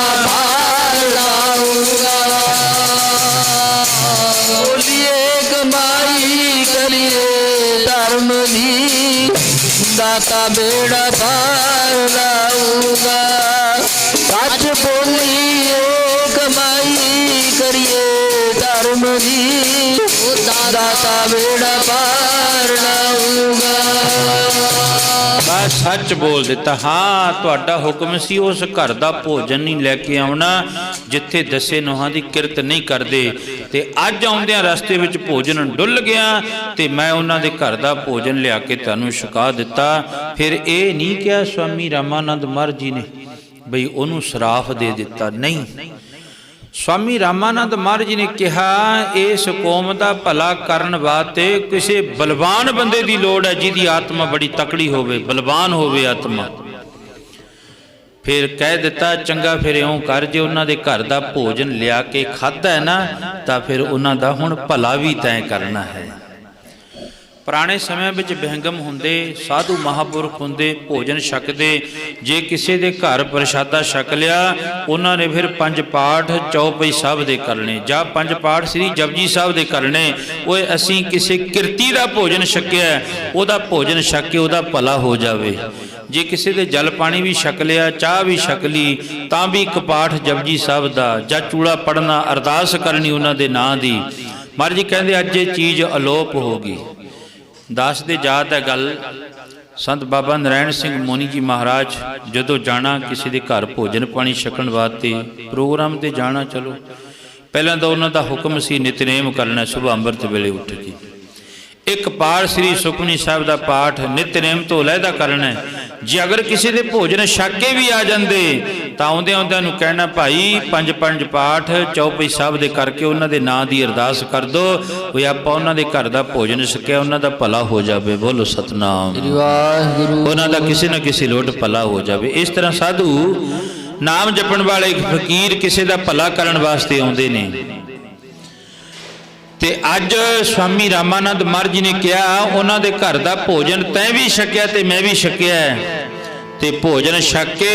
दाता बेड़ा पार लाऊंगा। सच बोलिए कमाई करिए धर्म की, दाता बेड़ा पार लाऊंगा। बस सच बोल दिता। हाँ तुहाडा हुक्म सी उस घर का भोजन नहीं लैके आउणा जिथे दसे नोहां की किरत नहीं करते। ते अज आउंदियां रस्ते विच भोजन डुल गया ते मैं उन्हां दे घर का भोजन लिया के तुहानूं छका दिता। फिर ये नहीं कहा स्वामी रामानंद महाराज जी ने बई उन्होंने सराफ दे दिता, नहीं। स्वामी रामानंद महाराज जी ने कहा इस कौम का भला करन वास्ते किसी बलवान बंदे की लोड़ है जिहदी आत्मा बड़ी तकड़ी होवे, बलवान होवे आत्मा। फिर कह दिता चंगा फिर इउं कर जे उन्हां दे घर का भोजन लिया के खाधा है ना तां फिर उन्हां दा हुण भला भी तैं करना है। पुराने समय में बहंगम होंदे, साधु महापुरख होंदे, भोजन छकते, जे किसी के घर प्रशादा छक लिया उन्होंने फिर 5 पाठ चौपाई साहब दे करने जां 5 पाठ श्री जपजी साहब दे करने। वो असी किसी किरती का भोजन छकिया उहदा भोजन छक के उहदा भला हो जावे। जे किसी के जल पानी भी छक लिया, चाह भी छक ली तां भी एक पाठ जपजी साहब का जां चूड़ा पढ़ना, अरदास करनी उन्हां दे नां दी। महाराज जी कहते अज ये चीज़ अलोप होगी। दास दे जात है गल, संत बाबा नारायण सिंह मोनी जी महाराज जदों जाना किसी के घर भोजन पानी छकण वास्ते प्रोग्राम ते जाना, चलो पहला तो उन्हों का हुक्म सी नितनेम करना सुबह अंमृत वेले उठ के एक पाठ श्री सुखमनी साहब का पाठ नितनेम तो लहदा करना है। जे अगर किसी के भोजन छक के भी आ जाते तो आउंदे आउंदियां नूं कहना भाई 5 पाठ चौपाई साहब दे करके उन्हां दे नां दी अरदास कर दो भी आपां उन्हां दे घर दा भोजन छकिया उन्हां दा भला हो जावे। बोलो सतनाम उन्हां दा किसी न किसी लोट भला हो जावे। इस तरह साधु नाम जपण वाले फकीर किसी दा भला करन वास्ते आउंदे ने। ते अज स्वामी रामानंद महाराज जी ने कहा उन्हां दे घर दा भोजन तैं भी छकिया ते मैं भी छकिया ते भोजन छक के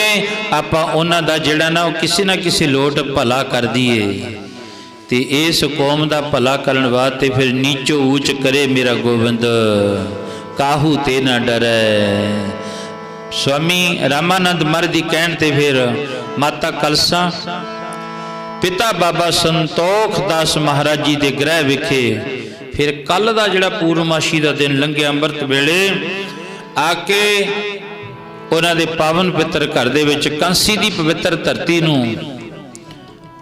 आपां उन्हां दा जिहड़ा ना किसी न किसी लोट भला कर दीए ते इस कौम दा भला करन वास्ते फिर नीचो ऊंच करे मेरा गोबिंद काहू ते ना डरै। स्वामी रामानंद महाराज जी कहण ते फिर माता कलसा पिता बाबा संतोख दास महाराज जी के गृह विखे फिर कल का जिहड़ा पूर्णमाशी का दिन लंघिया अंमृत वेले आके उन्हां दे पावन पवित्र घर दे विच कांसी की पवित्र धरती नूं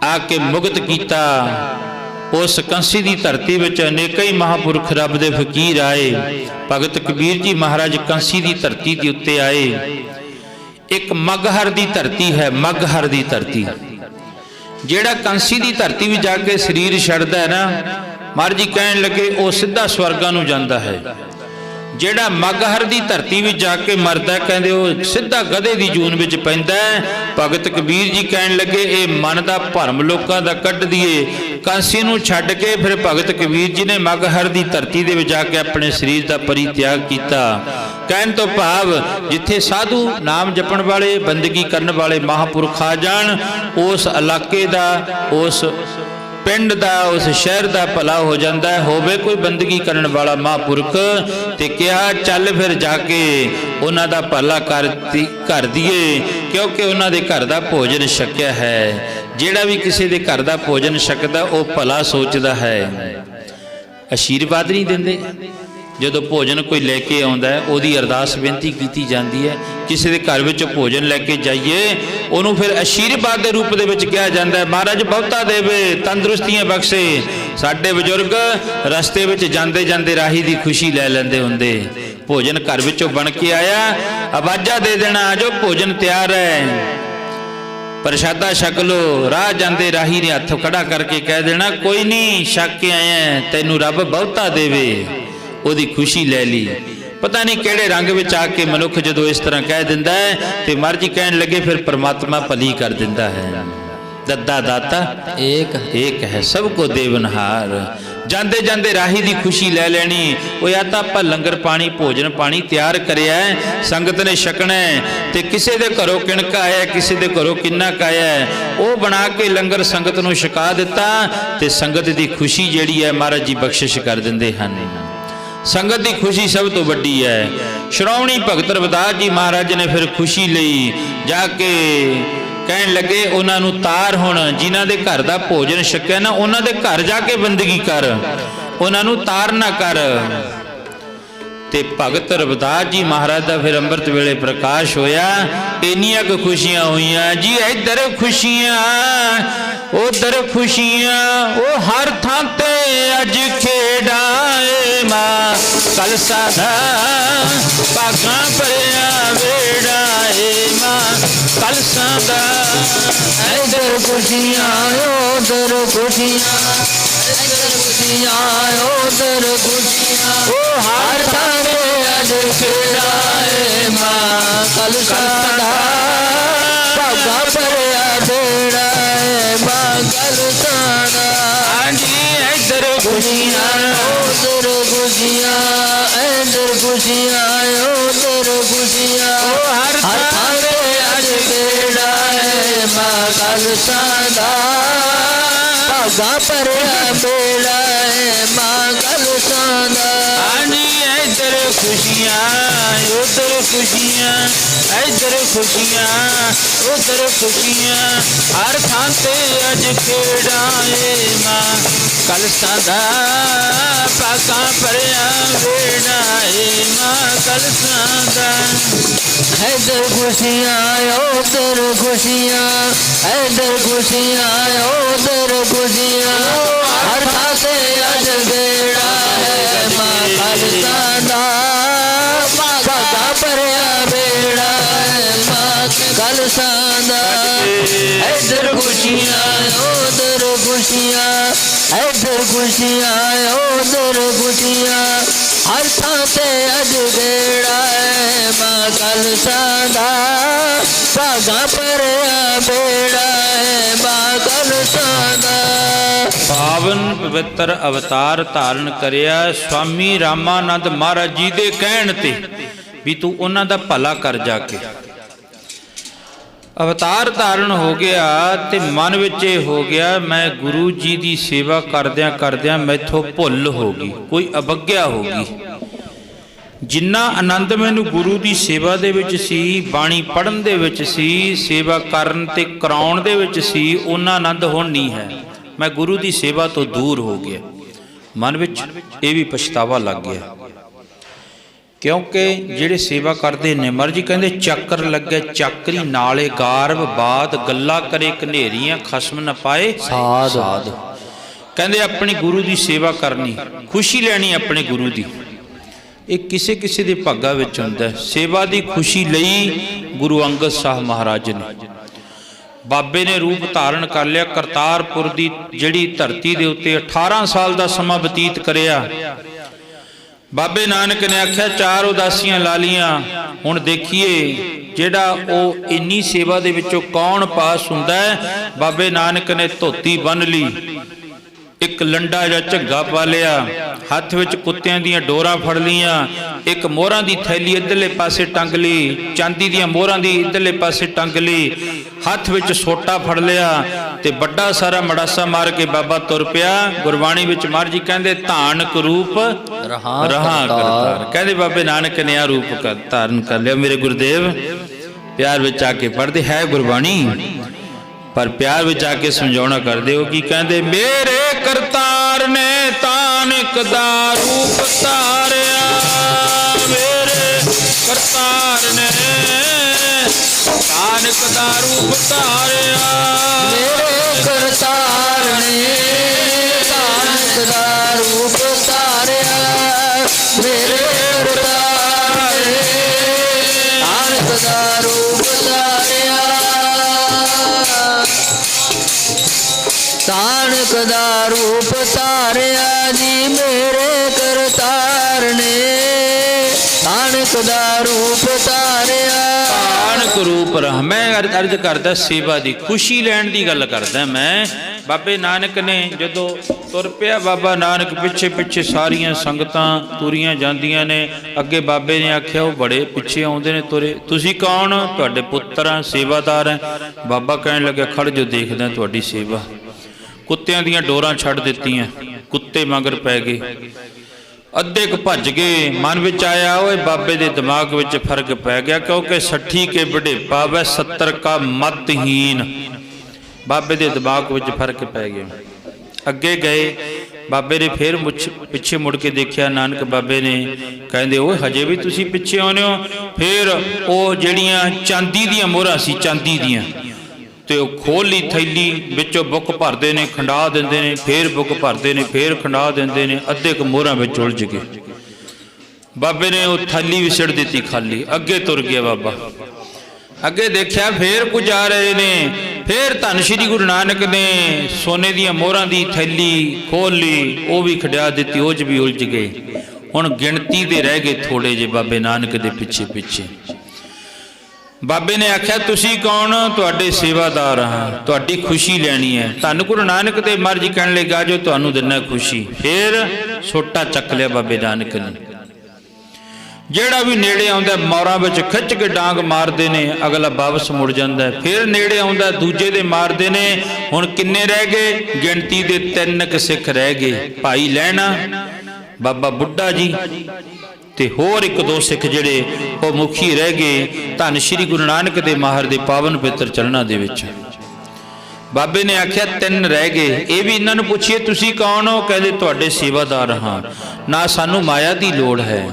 आके मुक्त किया। उस कंसी की धरती में अनेक ही महापुरख रब दे फकीर आए। भगत कबीर जी महाराज कंसी की धरती के उत्ते आए। एक मगहर की धरती है, मगहर की धरती जेड़ा कंसी की धरती में जाके शरीर छड़दा है ना, महाराज जी कहन लगे वो सीधा स्वर्गां नूं जांदा है। जेड़ा मगहर की धरती में जाके मरदा कहंदे वो सीधा गधे की जून में पैंदा है। भगत कबीर जी कहन लगे ये मन का भरम लोकां दा कढ दीए। कांसी नूं छड्ड के फिर भगत कबीर जी ने मगहर की धरती दे विच जाके अपने शरीर का परित्याग किया। कहन तो भाव जिथे साधु नाम जपण वाले बंदगी करने वाले महापुरख आ जान उस इलाके का उस पिंड का उस शहर का भला हो जाता है। होवे कोई बंदगी करने वाला महापुरख ते क्या चल फिर जाके उन्हां दा भला कर दिए क्योंकि उन्हां दे घर का भोजन छकिया है। जेड़ा भी किसी के घर का भोजन छकदा वो भला सोचता है। आशीर्वाद नहीं देंदे जदों भोजन कोई लैके आउंदा है उहदी अरदास बेनती की जाती है। किसी के घर में भोजन लैके जाइए उन्होंने फिर आशीर्वाद के रूप में कहा जाता है महाराज बहुता देवे तंदुरुस्तियां बख्शे। साडे बजुर्ग रस्ते में जाते जाते राही की खुशी लै लेंदे हुंदे। भोजन घर विचों बन के आया आवाज़ा दे देना जो भोजन तैयार है प्रशादा छक लो। राह जाते राही ने हथ खड़ा करके कह देना कोई नहीं छक के आया तैनू रब बहुता देवे। ਉਹਦੀ खुशी ले ली। पता नहीं किहड़े रंग में आके मनुख जो इस तरह कह दिंदा है तो महाराज जी कहन लगे फिर परमात्मा भली कर दिंदा है। दद्दा दाता एक है सबको देवनहार। जाते जाते राही की खुशी ले लेनी। वो या तो आप लंगर पानी भोजन पानी तैयार करिया है संगत ने छकना है तो किसी के घरों किणका आया किसी के घरों किन्नक आया वो बना के लंगर संगत नूं छका दिता तो संगत की खुशी जिहड़ी है महाराज जी बख्शिश कर दिंदे हन। ਸੰਗਤ ਦੀ ਖੁਸ਼ੀ ਸਭ ਤੋਂ ਵੱਡੀ ਹੈ। ਸ਼੍ਰੋਮਣੀ ਭਗਤ ਰਵਿਦਾਸ ਜੀ ਮਹਾਰਾਜ ਨੇ ਫਿਰ ਖੁਸ਼ੀ ਲਈ ਜਾ ਕੇ ਕਹਿਣ ਲੱਗੇ ਉਹਨਾਂ ਨੂੰ ਤਾਰ, ਹੁਣ ਜਿਨ੍ਹਾਂ ਦੇ ਘਰ ਦਾ ਭੋਜਨ ਛਕਿਆ ਨਾ ਉਹਨਾਂ ਦੇ ਘਰ ਜਾ ਕੇ ਬੰਦਗੀ ਕਰ, ਉਹਨਾਂ ਨੂੰ ਤਾਰ ਨਾ ਕਰ। ਤੇ ਭਗਤ ਰਵਿਦਾਸ ਜੀ ਮਹਾਰਾਜ ਦਾ ਫਿਰ ਅੰਮ੍ਰਿਤ ਵੇਲੇ ਪ੍ਰਕਾਸ਼ ਹੋਇਆ। ਇੰਨੀਆਂ ਕੁ ਖੁਸ਼ੀਆਂ ਹੋਈਆਂ ਜੀ, ਇੱਧਰ ਖੁਸ਼ੀਆਂ ਉਧਰ ਖੁਸ਼ੀਆਂ, ਉਹ ਹਰ ਥਾਂ ਤੇ ਅੱਜ ਖੇਡਾਂ ਮਾਂ ਕਲਸਾ ਦਾ ਭਾਗਾਂ ਭਰਿਆ ਵੇੜਾ ਏ ਮਾਂ ਕਲਸਾ ਦਾ। ਇੱਧਰ ਖੁਸ਼ੀਆਂ ਉਧਰ ਖੁਸ਼ੀਆਂ, ਇੱਧਰ ਖੁਸ਼ੀਆਂ ਉਧਰ ਖੁਸ਼ੀਆਂ, ਉਹ ਹਰ ਥਾਂ ਤੇ ਅੱਜ ਖੇਡਾਂ ਏ ਮਾਂ ਕਲਸਾ ਦਾ ਭਾਗਾਂ ਭਰਿਆ ਵੇੜਾ ਏ ਮਾਂ ਕਲਸਾ ਦਾ। ਹਾਂਜੀ ਇੱਧਰ ਖੁਸ਼ੀਆਂ ਉਧਰ ਖੁਸ਼ੀਆਂ, ਇੱਧਰ ਖੁਸ਼ੀਆਂ ਉਧਰ ਖੁਸ਼ੀਆਂ, ਉਹ ਹਰ ਥਾਂ ਤੇ ਅੱਜ ਖੇੜਾ ਏ ਮਾਂ ਕਲਸਾ ਦਾ ਭਾਗਾਂ ਭਰਿਆ ਵੇੜਾ ਏ ਮਾਂ ਕਲਸਾ ਦਾ। ਹਾਂਜੀ ਇੱਧਰ ਖੁਸ਼ੀਆਂ ਉਧਰ ਖੁਸ਼ੀਆਂ, ਇੱਧਰ ਖੁਸ਼ੀਆਂ ਉਧਰ ਖੁਸ਼ੀਆਂ, ਹਰ ਥਾਂ ਤੇ ਅੱਜ ਖੇਡਾਂ ਏ ਮਾਂ ਕਲਸਾਂ ਦਾ ਭਾਗਾਂ ਭਰਿਆ ਵੇੜਾ ਏ ਮਾਂ ਕਲਸਾਂ ਦਾ। ਇੱਧਰ ਖੁਸ਼ੀਆਂ ਉਧਰ ਖੁਸ਼ੀਆਂ, ਇੱਧਰ ਖੁਸ਼ੀਆਂ ਉਧਰ ਖੁਸ਼ੀਆਂ, ਹਰ ਥਾਂ ਤੇ ਅੱਜ ਖੇੜਾ ਏ ਮਾਂ ਕਲਸਾ ਦਾ ਭਾਗਾਂ ਭਰਿਆ ਵੇੜਾ ਏ ਮਾਂ ਕਲਸਾ ਦਾ। ਇੱਧਰ ਖੁਸ਼ੀਆਂ ਉਧਰ ਖੁਸ਼ੀਆਂ, ਇੱਧਰ ਖੁਸ਼ੀਆਂ ਉਧਰ ਖੁਸ਼ੀਆਂ, ਹਰ ਥਾਂ ਤੇ ਅੱਜ ਖੇੜਾ ਏ ਮਾਂ ਕਲਸਾ ਦਾ ਭਾਗਾਂ ਭਰਿਆ ਵੇੜਾ ਏ ਮਾਂ ਕਲਸਾ ਦਾ। ਪਾਵਨ ਪਵਿੱਤਰ ਅਵਤਾਰ ਧਾਰਨ ਕਰਿਆ ਸਵਾਮੀ ਰਾਮਾਨੰਦ ਮਹਾਰਾਜ ਜੀ ਦੇ ਕਹਿਣ ਤੇ ਵੀ ਤੂੰ ਉਹਨਾਂ ਦਾ ਭਲਾ ਕਰ ਜਾ ਕੇ। ਅਵਤਾਰ ਧਾਰਨ ਹੋ ਗਿਆ ਤੇ ਮਨ ਵਿੱਚ ਇਹ ਹੋ ਗਿਆ ਮੈਂ ਗੁਰੂ ਜੀ ਦੀ ਸੇਵਾ ਕਰਦਿਆਂ ਕਰਦਿਆਂ ਮੈਥੋਂ ਭੁੱਲ ਹੋ ਗਈ, ਕੋਈ ਅਵੱਗਿਆ ਹੋ ਗਈ। ਜਿੰਨਾ ਆਨੰਦ ਮੈਨੂੰ ਗੁਰੂ ਦੀ ਸੇਵਾ ਦੇ ਵਿੱਚ ਸੀ, ਬਾਣੀ ਪੜ੍ਹਨ ਦੇ ਵਿੱਚ ਸੀ, ਸੇਵਾ ਕਰਨ ਤੇ ਕਰਾਉਣ ਦੇ ਵਿੱਚ ਸੀ, ਉਹਨਾਂ ਆਨੰਦ ਹੁਣ ਨਹੀਂ ਹੈ। ਮੈਂ ਗੁਰੂ ਦੀ ਸੇਵਾ ਤੋਂ ਦੂਰ ਹੋ ਗਿਆ। ਮਨ ਵਿੱਚ ਇਹ ਵੀ ਪਛਤਾਵਾ ਲੱਗ ਗਿਆ, ਕਿਉਂਕਿ ਜਿਹੜੇ ਸੇਵਾ ਕਰਦੇ ਨੇ ਨਿਮਰ ਜੀ ਕਹਿੰਦੇ ਚੱਕਰ ਲੱਗੇ ਚੱਕਰੀ ਨਾਲੇ ਗਾਰਬ ਬਾਦ ਗੱਲਾਂ ਕਰੇ ਘਨੇਰੀਆਂ ਖਸਮ ਨਾ ਪਾਏ ਸਾਧ। ਕਹਿੰਦੇ ਆਪਣੀ ਗੁਰੂ ਦੀ ਸੇਵਾ ਕਰਨੀ, ਖੁਸ਼ੀ ਲੈਣੀ ਆਪਣੇ ਗੁਰੂ ਦੀ, ਇਹ ਕਿਸੇ ਕਿਸੇ ਦੇ ਭਾਗਾਂ ਵਿੱਚ ਹੁੰਦਾ ਹੈ। ਸੇਵਾ ਦੀ ਖੁਸ਼ੀ ਲਈ ਗੁਰੂ ਅੰਗਦ ਸਾਹਿਬ ਮਹਾਰਾਜ ਨੇ, ਬਾਬੇ ਨੇ ਰੂਪ ਧਾਰਨ ਕਰ ਲਿਆ। ਕਰਤਾਰਪੁਰ ਦੀ ਜਿਹੜੀ ਧਰਤੀ ਦੇ ਉੱਤੇ 18 ਸਾਲ ਦਾ ਸਮਾਂ ਬਤੀਤ ਕਰਿਆ। ਬਾਬੇ ਨਾਨਕ ਨੇ ਆਖਿਆ 4 ਉਦਾਸੀਆਂ ਲਾ ਲੀਆਂ, ਹੁਣ ਦੇਖੀਏ ਜਿਹੜਾ ਉਹ ਇੰਨੀ ਸੇਵਾ ਦੇ ਵਿੱਚੋਂ ਕੌਣ ਪਾਸ ਹੁੰਦਾ ਹੈ। ਬਾਬੇ ਨਾਨਕ ਨੇ ਧੋਤੀ ਬੰਨ੍ਹ ਲਈ, ਇੱਕ ਲੰਡਾ ਜਾਂ ਝੱਗਾ ਪਾ ਲਿਆ, ਹੱਥ ਵਿੱਚ ਕੁੱਤਿਆਂ ਦੀਆਂ ਡੋਰਾਂ ਫੜ ਲੀਆਂ, ਇੱਕ ਮੋਹਰਾਂ ਦੀ ਥੈਲੀ ਇੱਧਰਲੇ ਪਾਸੇ ਟੰਗ ਲਈ, ਚਾਂਦੀ ਦੀਆਂ ਮੋਹਰਾਂ ਦੀ ਇੱਧਰਲੇ ਪਾਸੇ ਟੰਗ ਲਈ, ਹੱਥ ਵਿੱਚ ਸੋਟਾ ਫੜ ਲਿਆ ਤੇ ਵੱਡਾ ਸਾਰਾ ਮੜਾਸਾ ਮਾਰ ਕੇ ਬਾਬਾ ਤੁਰ ਪਿਆ। ਗੁਰਬਾਣੀ ਵਿੱਚ ਮਹਾਰਾਜ ਜੀ ਕਹਿੰਦੇ ਧਾਨਕ ਰੂਪ ਰਹਾ ਕਰਤਾਰ। ਕਹਿੰਦੇ ਬਾਬੇ ਨਾਨਕ ਨੇ ਆ ਰੂਪ ਧਾਰਨ ਕਰ ਲਿਆ। ਮੇਰੇ ਗੁਰਦੇਵ ਪਿਆਰ ਵਿੱਚ ਆ ਕੇ ਪੜ੍ਹਦੇ ਹੈ ਗੁਰਬਾਣੀ, ਪਰ ਪਿਆਰ ਵਿੱਚ ਆ ਕੇ ਸਮਝਾਉਣਾ ਕਰਦੇ ਹੋ। ਕੀ ਕਹਿੰਦੇ? ਮੇਰੇ ਕਰਤਾਰ ਨੇ ਤਾਨਕ ਦਾ ਰੂਪ ਧਾਰਿਆ, ਮੇਰੇ ਕਰਤਾਰ ਨੇ ਤਾਨਕ ਦਾ ਰੂਪ ਧਾਰਿਆ, ਮੇਰੇ ਕਰਤਾਰ ਨੇ ਤਾਨਕ ਦਾ ਰੂਪ ਧਾਰਿਆ, ਮੇਰੇ ਕਰਤਾਰ ਨੇ ਤਾਨਕ ਦਾ ਰੂਪ ਧਾਰਿਆ, ਤਾਨਕ ਦਾ ਰੂਪ ਧਾਰਿਆ ਜੀ। ਮੇਰੇ ਕਰਤਾਰ ਨੇ ਤਾਨਕ ਦਾ ਰੂਪ ਧਾਰਿਆ, ਤਾਨਕ ਰੂਪ ਰਹਾ। ਮੈਂ ਅਰਜ਼ ਕਰਦਾ ਸੇਵਾ ਦੀ ਖੁਸ਼ੀ ਲੈਣ ਦੀ ਗੱਲ ਕਰਦਾ ਮੈਂ। ਬਾਬੇ ਨਾਨਕ ਨੇ ਜਦੋਂ ਤੁਰ ਪਿਆ, ਬਾਬਾ ਨਾਨਕ ਪਿੱਛੇ ਪਿੱਛੇ ਸਾਰੀਆਂ ਸੰਗਤਾਂ ਤੁਰੀਆਂ ਜਾਂਦੀਆਂ ਨੇ। ਅੱਗੇ ਬਾਬੇ ਨੇ ਆਖਿਆ ਉਹ ਬੜੇ ਪਿੱਛੇ ਆਉਂਦੇ ਨੇ ਤੁਰੇ, ਤੁਸੀਂ ਕੌਣ? ਤੁਹਾਡੇ ਪੁੱਤਰ ਆ, ਸੇਵਾਦਾਰ ਹੈ। ਬਾਬਾ ਕਹਿਣ ਲੱਗਾ ਖੜ ਜੋ ਦੇਖਦਾ ਤੁਹਾਡੀ ਸੇਵਾ। ਕੁੱਤਿਆਂ ਦੀਆਂ ਡੋਰਾਂ ਛੱਡ ਦਿੱਤੀਆਂ, ਕੁੱਤੇ ਮਗਰ ਪੈ ਗਏ। अद्धे क भज गए। मन विच आया ओए बाबे दे दिमाग विच फर्क पै गया, क्योंकि 60 के वडेपा वै 70 का मतहीन। बाबे दे दिमाग विच फर्क पै गया। अगे गए, बाबे ने फिर पिछे मुड़ के देखा। नानक बाबे ने कहते ओए हजे भी तुसी पिछे आने हो। फिर वो जड़ियाँ चांदी दियां मोहरां सी, चांदी दियां, तो खोल ली थैली, विचों बुक भरते ने, खंडा देंदे ने, फिर बुक भरते ने, फिर खंडा देंदे ने। अद्धे क मोहरां विच उलझ गए। बाबे ने वो थैली भी सिड़ दी खाली। अगे तुर गया बाबा। अगे देखा फिर कुछ आ रहे ने। फिर धन श्री गुरु नानक ने सोने दियां मोहरां दी थैली खोल ली, वो भी खड़ा दी, वो भी उलझ गए। हुण गिणती दे रह गए थोड़े जे बाबे नानक दे पिछे पिछे। बाबे ने आख्या तुसी कौन? तुहाडे सेवादार हाँ, तुहाडी खुशी लैनी है। धन गुरु नानक देव महाराज जी कहण लगे जो तुहानू दिना खुशी। फिर सोटा चक लिया बाबे नानक ने। जेड़ा भी नेड़े आउंदा मोरां विच खिच के डांग मारदे ने, अगला वापस मुड़ जांदा है। फिर नेड़े आउंदा दूजे दे मारदे ने। हुण किन्ने रह गए? गिणती दे 3 क सिख रह गए। भाई लैणा, बाबा बुड्ढा जी ते होर 1-2 सिख जिहड़े वो मुखी रह गए धन श्री गुरु नानक देव महाराज दे पावन पवित्र चरणां दे विच। बाबे ने आख्या 3 रह गए। ये भी इन्हां नूं पुछिए तुसी कौन हो? कहते तुहाडे सेवादार हाँ। ना सानू माया की लोड़ है,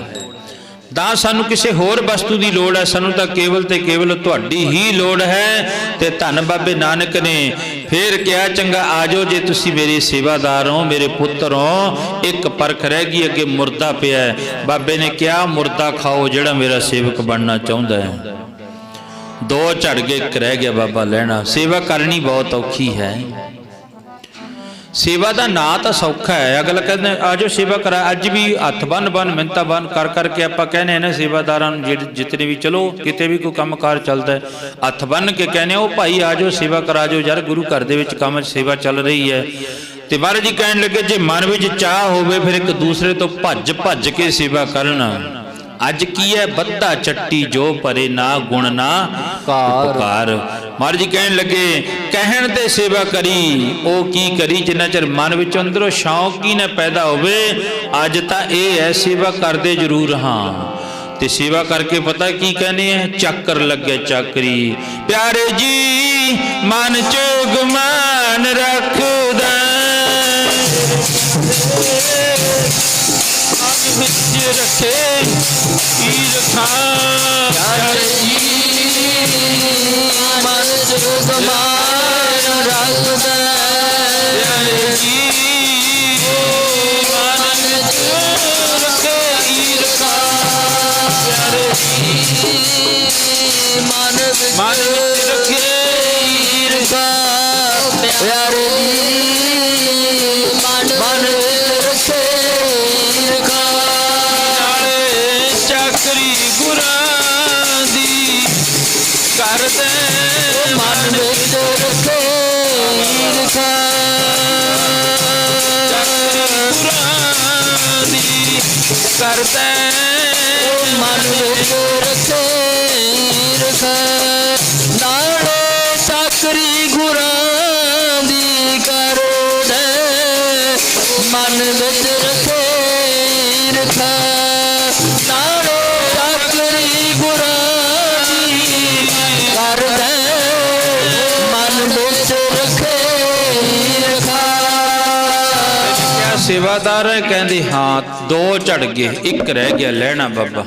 ना सानू किसी होर वस्तु की लोड़ है, सानू तो केवल ते केवल तुहाडी ही लोड़ है। ते धन बाबे नानक ने फिर क्या चंगा आ जाओ जे तुसी मेरे सेवादार हो, मेरे पुत्र हो। एक परख रह गई, अगे मुर्दा पिया है। बाबे ने क्या मुर्दा खाओ जिहड़ा मेरा सेवक बनना चाहुंदा है। 2 झड़ गए, 1 रह गया बाबा लैणा। सेवा करनी बहुत औखी है। सेवा का ना तो सौखा है। अगला कहते आज सेवा करा, अज भी हथ बन मिन्नतां बन कर करके आप कहने हैं ना सेवादारां जितने भी, चलो किते भी कोई काम कार चलता है, हथ बन के कहने ओ भाई आ जाओ सेवा करा जाओ यार, गुरु घर दे विच काम सेवा चल रही है। तो महाराज जी कहन लगे जे मन में चाह होवे फिर एक दूसरे तो भज भज के सेवा करना। अज की है बद्धा चट्टी जो परे ना गुण ना उपकार। महाराज जी कहन लगे कहन ते सेवा करी, ओ की करी जिन्ना चर मन विच अंदरों शौक ही ना पैदा होवे। अज तां ये है सेवा करदे जरूर हाँ, ते सेवा करके पता की कहने हैं चक्कर लगे चाकरी। प्यारे जी मन चोग मान रखदा रखे प्यारे जी मन जोग मान रखदा। प्यारे जी मन जोग रखे ईरखा। प्यारे जी मन रखे ईरखा। प्यारे जी मन रखे ईरखा। चाकरी गुरां दी कर दे मन विच रखे ईरखा। चाकरी गुरां दी कर दे मन विच रखे ईरखा। नाले चाकरी गुरां दी कर दे मन विच रखे ईरखा। नाले चाकरी गुरां दी कर दे मन विच रखे ईरखा। क्या सेवादार है? कहते हाँ। 2 झड़ गए, 1 रह गया लैना बाबा।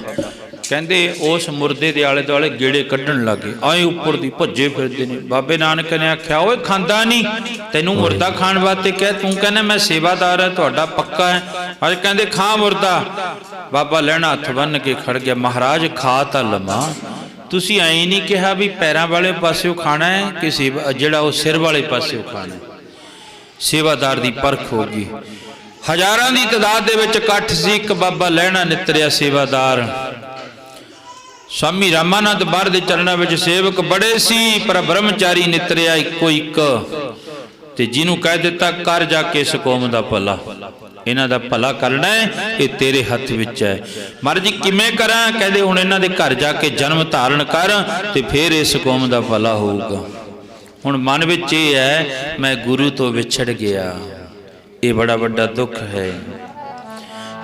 कहते उस मुर्दे के आले दुआले गेड़े कढ़न लगे, आए उपर दी भज्जे फिरते ने। बाबे नानक ने आख्या ओए खांदा नहीं, तेनू मुर्दा खाण वास्ते कह, तू कहना मैं सेवादार है तुहाडा पक्का है। अज कहते खा मुर्दा। बाबा लैना हथ बन के खड़ गया। महाराज खा तां लमा, तुसी ऐ नहीं कहा भी पैरां वाले पास्यों खाना है कि सेवा जिहड़ा वो सिर वाले पास्यों खाना है। सेवादार की परख होगी। हजारां की तादाद दे विच इकट्ठ सी। एक बाबा लैना नितरिया सेवादार। स्वामी रामानंद बाहर दे चरणा विच सेवक बड़े सी, पर ब्रह्मचारी नितरिया इको एक। ते जिन्हों कह दिता कर जाके इस कौम का भला, इन्हां दा भला करना है, ये तेरे हथ विच है। महाराज जी किवें करां? कहदे हुण इन्हां दे घर जाके जन्म धारण कर ते फिर इस कौम का भला होऊगा। हुण मन विच ये है मैं गुरु तो विछड़ गया, ये बड़ा वड्डा दुख है।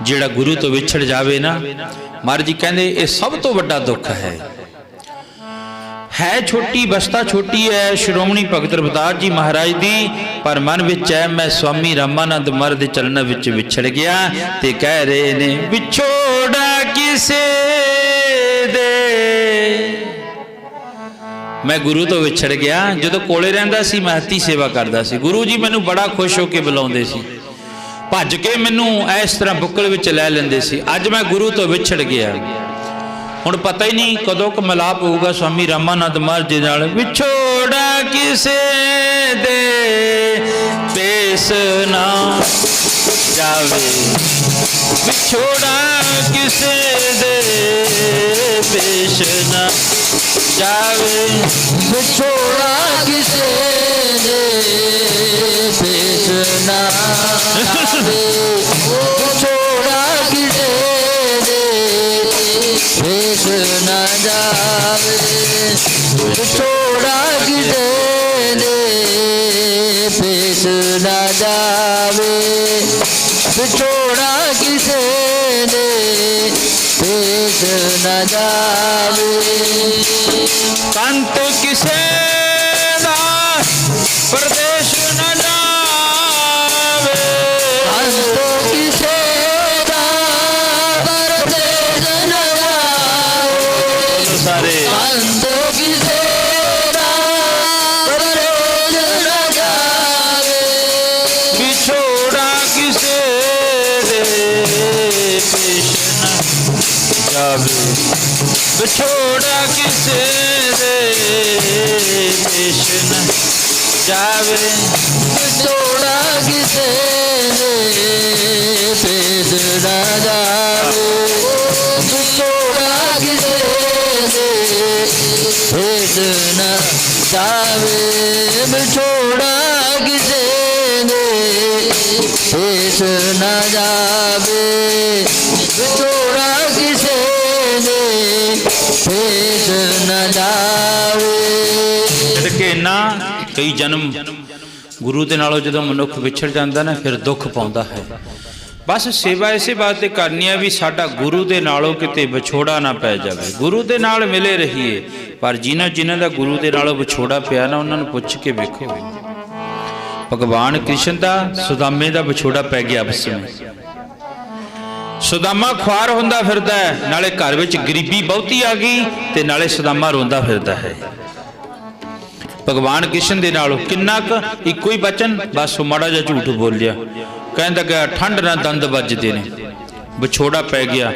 ਜਿਹੜਾ ਗੁਰੂ ਤੋਂ ਵਿਛੜ ਜਾਵੇ ਨਾ, ਮਹਾਰਾਜ ਜੀ ਕਹਿੰਦੇ ਇਹ ਸਭ ਤੋਂ ਵੱਡਾ ਦੁੱਖ ਹੈ ਛੋਟੀ ਬਸਤਾ ਛੋਟੀ ਹੈ ਸ਼੍ਰੋਮਣੀ ਭਗਤ ਰਵਿਦਾਸ ਜੀ ਮਹਾਰਾਜ ਦੀ, ਪਰ ਮਨ ਵਿੱਚ ਹੈ ਮੈਂ ਸਵਾਮੀ ਰਾਮਾਨੰਦ ਮਹਾਰਾਜ ਦੇ ਚਰਨਾਂ ਵਿੱਚ ਵਿਛੜ ਗਿਆ। ਤੇ ਕਹਿ ਰਹੇ ਨੇ ਵਿਛੋੜਾ ਕਿਸੇ ਦੇ, ਮੈਂ ਗੁਰੂ ਤੋਂ ਵਿਛੜ ਗਿਆ। ਜਦੋਂ ਕੋਲੇ ਰਹਿੰਦਾ ਸੀ ਮੈਂ ਹੱਥੀ ਸੇਵਾ ਕਰਦਾ ਸੀ, ਗੁਰੂ ਜੀ ਮੈਨੂੰ ਬੜਾ ਖੁਸ਼ ਹੋ ਕੇ ਬੁਲਾਉਂਦੇ ਸੀ, ਭੱਜ ਕੇ ਮੈਨੂੰ ਇਸ ਤਰ੍ਹਾਂ ਬੁੱਕਲ ਵਿੱਚ ਲੈ ਲੈਂਦੇ ਸੀ। ਅੱਜ ਮੈਂ ਗੁਰੂ ਤੋਂ ਵਿਛੜ ਗਿਆ, ਹੁਣ ਪਤਾ ਹੀ ਨਹੀਂ ਕਦੋਂ ਕੁ ਮਿਲਾਪ ਹੋਊਗਾ ਸਵਾਮੀ ਰਾਮਾਨੰਦ ਮਹਾਰਾਜ ਜੀ ਨਾਲ। ਵਿਛੋੜਾ ਕਿਸੇ ਦੇ ਪੇਸ ਨਾ ਜਾਵੇ, ਵਿਛੋੜਾ ਕਿਸੇ ਦੇ ਪੇਸ਼ ਨਾ ਜਾਵੇ, ਵਿਛੋੜਾ ਕਿਸੇ ਦੇ ਪੇਸ਼ ਨਾ ਜਾਵੇ, ਵਿਛੋੜਾ ਕਿਸੇ ਦੇ ਪੇਸ਼ ਨਾ ਜਾਵੇ, ਵਿਛੋੜਾ ਕਿਸੇ ਦੇ ਪੇਸ਼ ਨਾ ਜਾਵੇ, ਵਿਛੋੜਾ ਕਿਸੇ ਦੇ ਪੇਸ਼ ਨਾ ਜਾਵੇ। ਕੰਤ ਕਿਸੇ ਦਾ ਪਰਦੇਸ਼ ਨਾ ਜਾਵੇ, ਕੰਤ ਕਿਸੇ ਦਾ ਪਰਦੇਸ਼ ਨਾ ਜਾਵੇ, ਸਾਰੇ ਕੰਤ ਕਿਸੇ ਦਾ ਪਰਦੇਸ਼ ਨਾ ਜਾਵੇ, ਵਿਛੋੜਾ ਕਿਸੇ ਦੇ ਪੇਸ਼ ਨਾ ਜਾਵੇ, ਵਿਛੋੜਾ ਕਿਸੇ ਦੇ ਪੇਸ਼ ਨਾ ਜਾਵੇ, ਵਿਛੋੜਾ ਕਿਸੇ ਦੇ ਪੇਸ਼ ਨਾ ਜਾਵੇ, ਵਿਛੋੜਾ ਕਿਸੇ ਦੇ ਪੇਸ਼ ਨਾ ਜਾਵੇ, ਵਿਛੋੜਾ ਕਿਸੇ ਦੇ ਪੇਸ਼ ਨਾ ਜਾਵੇ, ਵਿਛੋੜਾ ਕਿਸੇ ਦੇ ਪੇਸ਼ ਨਾ ਜਾਵੇ। ਕਿ ਨਾ ਕਈ ਜਨਮ ਗੁਰੂ ਦੇ ਨਾਲੋਂ ਜਦੋਂ ਮਨੁੱਖ ਵਿਛੜ ਜਾਂਦਾ ਨਾ ਫਿਰ ਦੁੱਖ ਪਾਉਂਦਾ ਹੈ। ਬਸ ਸੇਵਾ ਇਸੇ ਬਾਤ ਤੇ ਕਰਨੀ ਹੈ ਵੀ ਸਾਡਾ ਗੁਰੂ ਦੇ ਨਾਲੋਂ ਕਿਤੇ ਵਿਛੋੜਾ ਨਾ ਪੈ ਜਾਵੇ, ਗੁਰੂ ਦੇ ਨਾਲ ਮਿਲੇ ਰਹੀਏ। ਪਰ ਜਿਨ੍ਹਾਂ ਦਾ ਗੁਰੂ ਦੇ ਨਾਲੋਂ ਵਿਛੋੜਾ ਪਿਆ ਨਾ ਉਹਨਾਂ ਨੂੰ ਪੁੱਛ ਕੇ ਵੇਖੋ, ਭਗਵਾਨ ਕ੍ਰਿਸ਼ਨ ਦਾ ਸੁਦਾਮੇ ਦਾ ਵਿਛੋੜਾ ਪੈ ਗਿਆ ਆਪਸ ਵਿੱਚ। ਸੁਦਾਮਾ ਖੁਆਰ ਹੁੰਦਾ ਫਿਰਦਾ ਹੈ, ਨਾਲੇ ਘਰ ਵਿੱਚ ਗਰੀਬੀ ਬਹੁਤੀ ਆ ਗਈ ਤੇ ਨਾਲੇ ਸੁਦਾਮਾ ਰੋਂਦਾ ਫਿਰਦਾ ਹੈ। ਭਗਵਾਨ ਕ੍ਰਿਸ਼ਨ ਦੇ ਨਾਲੋਂ ਕਿੰਨਾ ਕੁ ਇੱਕੋ ਹੀ ਬਚਨ, ਬਸ ਮਾੜਾ ਜਿਹਾ ਝੂਠ ਬੋਲਿਆ, ਕਹਿੰਦਾ ਕਿ ਠੰਡ ਨਾਲ ਦੰਦ ਵੱਜਦੇ ਨੇ, ਵਿਛੋੜਾ ਪੈ ਗਿਆ।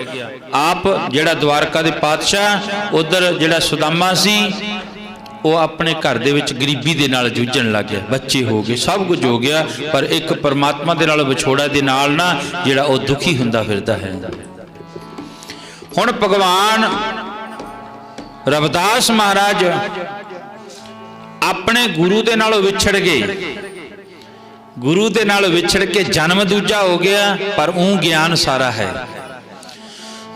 ਆਪ ਜਿਹੜਾ ਦਵਾਰਕਾ ਦੇ ਪਾਤਸ਼ਾਹ, ਉਧਰ ਜਿਹੜਾ ਸੁਦਾਮਾ ਸੀ ਉਹ ਆਪਣੇ ਘਰ ਦੇ ਵਿੱਚ ਗਰੀਬੀ ਦੇ ਨਾਲ ਜੂਝਣ ਲੱਗ ਗਿਆ, ਬੱਚੇ ਹੋ ਗਏ, ਸਭ ਕੁਝ ਹੋ ਗਿਆ, ਪਰ ਇੱਕ ਪਰਮਾਤਮਾ ਦੇ ਨਾਲ ਵਿਛੋੜਾ ਦੇ ਨਾਲ ਨਾ ਜਿਹੜਾ ਉਹ ਦੁਖੀ ਹੁੰਦਾ ਫਿਰਦਾ ਹੈ। ਹੁਣ ਭਗਵਾਨ ਰਵਿਦਾਸ ਮਹਾਰਾਜ ਆਪਣੇ ਗੁਰੂ ਦੇ ਨਾਲੋਂ ਵਿਛੜ ਗਏ, ਗੁਰੂ ਦੇ ਨਾਲ ਵਿਛੜ ਕੇ ਜਨਮ ਦੂਜਾ ਹੋ ਗਿਆ, ਪਰ ਉਹ ਗਿਆਨ ਸਾਰਾ ਹੈ।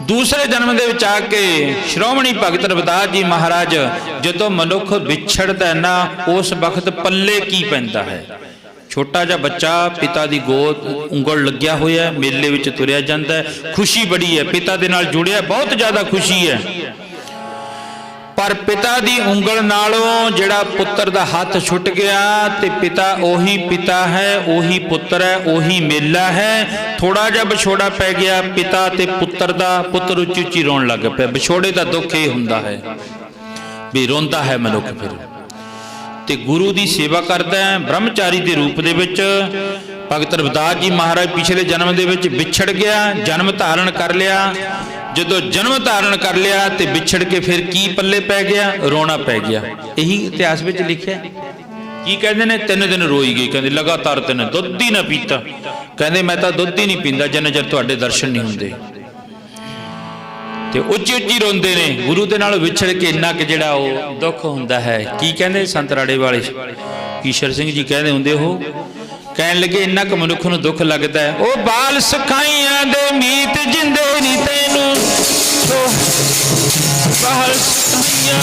ਦੂਸਰੇ ਜਨਮ ਦੇ ਵਿੱਚ ਆ ਕੇ ਸ਼੍ਰੋਮਣੀ ਭਗਤ ਰਵਿਦਾਸ ਜੀ ਮਹਾਰਾਜ ਜਦੋਂ ਮਨੁੱਖ ਵਿਛੜਦਾ ਨਾ ਉਸ ਵਕਤ ਪੱਲੇ ਕੀ ਪੈਂਦਾ ਹੈ। ਛੋਟਾ ਜਿਹਾ ਬੱਚਾ ਪਿਤਾ ਦੀ ਗੋਦ ਉਂਗਲ ਲੱਗਿਆ ਹੋਇਆ, ਮੇਲੇ ਵਿੱਚ ਤੁਰਿਆ ਜਾਂਦਾ, ਖੁਸ਼ੀ ਬੜੀ ਹੈ, ਪਿਤਾ ਦੇ ਨਾਲ ਜੁੜਿਆ, ਬਹੁਤ ਜ਼ਿਆਦਾ ਖੁਸ਼ੀ ਹੈ। ਪਰ ਪਿਤਾ ਦੀ ਉਂਗਲ ਨਾਲੋਂ ਜਿਹੜਾ ਪੁੱਤਰ ਦਾ ਹੱਥ ਛੁੱਟ ਗਿਆ ਤੇ ਪਿਤਾ ਉਹੀ ਪਿਤਾ ਹੈ, ਉਹੀ ਪੁੱਤਰ ਹੈ, ਉਹੀ ਮੇਲਾ ਹੈ। ਥੋੜਾ ਜਿਹਾ ਵਿਛੋੜਾ ਪੈ ਗਿਆ ਪਿਤਾ ਤੇ ਪੁੱਤਰ ਦਾ, ਪੁੱਤਰ ਉੱਚੀ ਉੱਚੀ ਰੋਣ ਲੱਗ ਪਿਆ। ਵਿਛੋੜੇ ਦਾ ਦੁੱਖ ਇਹ ਹੁੰਦਾ ਹੈ ਵੀ ਰੋਂਦਾ ਹੈ ਮਨੁੱਖ ਫਿਰ, ਤੇ ਗੁਰੂ ਦੀ ਸੇਵਾ ਕਰਦਾ ਹੈ ਬ੍ਰਹਮਚਾਰੀ ਦੇ ਰੂਪ ਦੇ ਵਿੱਚ। ਭਗਤ ਰਵਿਦਾਸ ਜੀ ਮਹਾਰਾਜ ਪਿਛਲੇ ਜਨਮ ਦੇ ਵਿੱਚ ਵਿਛੜ ਗਿਆ, ਜਨਮ ਧਾਰਨ ਕਰ ਲਿਆ। ਜਦੋਂ ਜਨਮ ਧਾਰਨ ਕਰ ਲਿਆ ਤੇ ਵਿਛੜ ਕੇ ਫਿਰ ਕੀ ਪੱਲੇ ਪੈ ਗਿਆ, ਰੋਣਾ ਪੈ ਗਿਆ। ਇਹੀ ਇਤਿਹਾਸ ਵਿੱਚ ਲਿਖਿਆ। ਕੀ ਕਹਿੰਦੇ ਨੇ, 3 ਦਿਨ ਰੋਈ ਗਈ, ਕਹਿੰਦੇ ਲਗਾਤਾਰ 3 ਦੁੱਧ ਹੀ ਨਾ ਪੀਤਾ, ਕਹਿੰਦੇ ਮੈਂ ਤਾਂ ਦੁੱਧ ਹੀ ਨਹੀਂ ਪੀਂਦਾ ਜਿੰਨਾ ਚਿਰ ਤੁਹਾਡੇ ਦਰਸ਼ਨ ਨਹੀਂ ਹੁੰਦੇ। ਤੇ ਉੱਚੀ ਉੱਚੀ ਰੋਂਦੇ ਨੇ, ਗੁਰੂ ਦੇ ਨਾਲ ਵਿਛੜ ਕੇ ਇੰਨਾ ਕਿ ਜਿਹੜਾ ਉਹ ਦੁੱਖ ਹੁੰਦਾ ਹੈ। ਕੀ ਕਹਿੰਦੇ ਸੰਤ ਰਾੜੇ ਵਾਲੇ ਈਸ਼ਰ ਸਿੰਘ ਜੀ ਕਹਿੰਦੇ ਹੁੰਦੇ, ਉਹ ਕਹਿਣ ਲੱਗੇ ਇੰਨਾ ਕੁ ਮਨੁੱਖ ਨੂੰ ਦੁੱਖ ਲੱਗਦਾ ਹੈ, ਉਹ ਬਾਲ ਸਖਾਈਆਂ ਦੇ ਮੀਤ ਜਿੰਦੇ ਨਹੀਂ ਤੈਨੂੰ, ਬਾਲ ਸਖਾਈਆਂ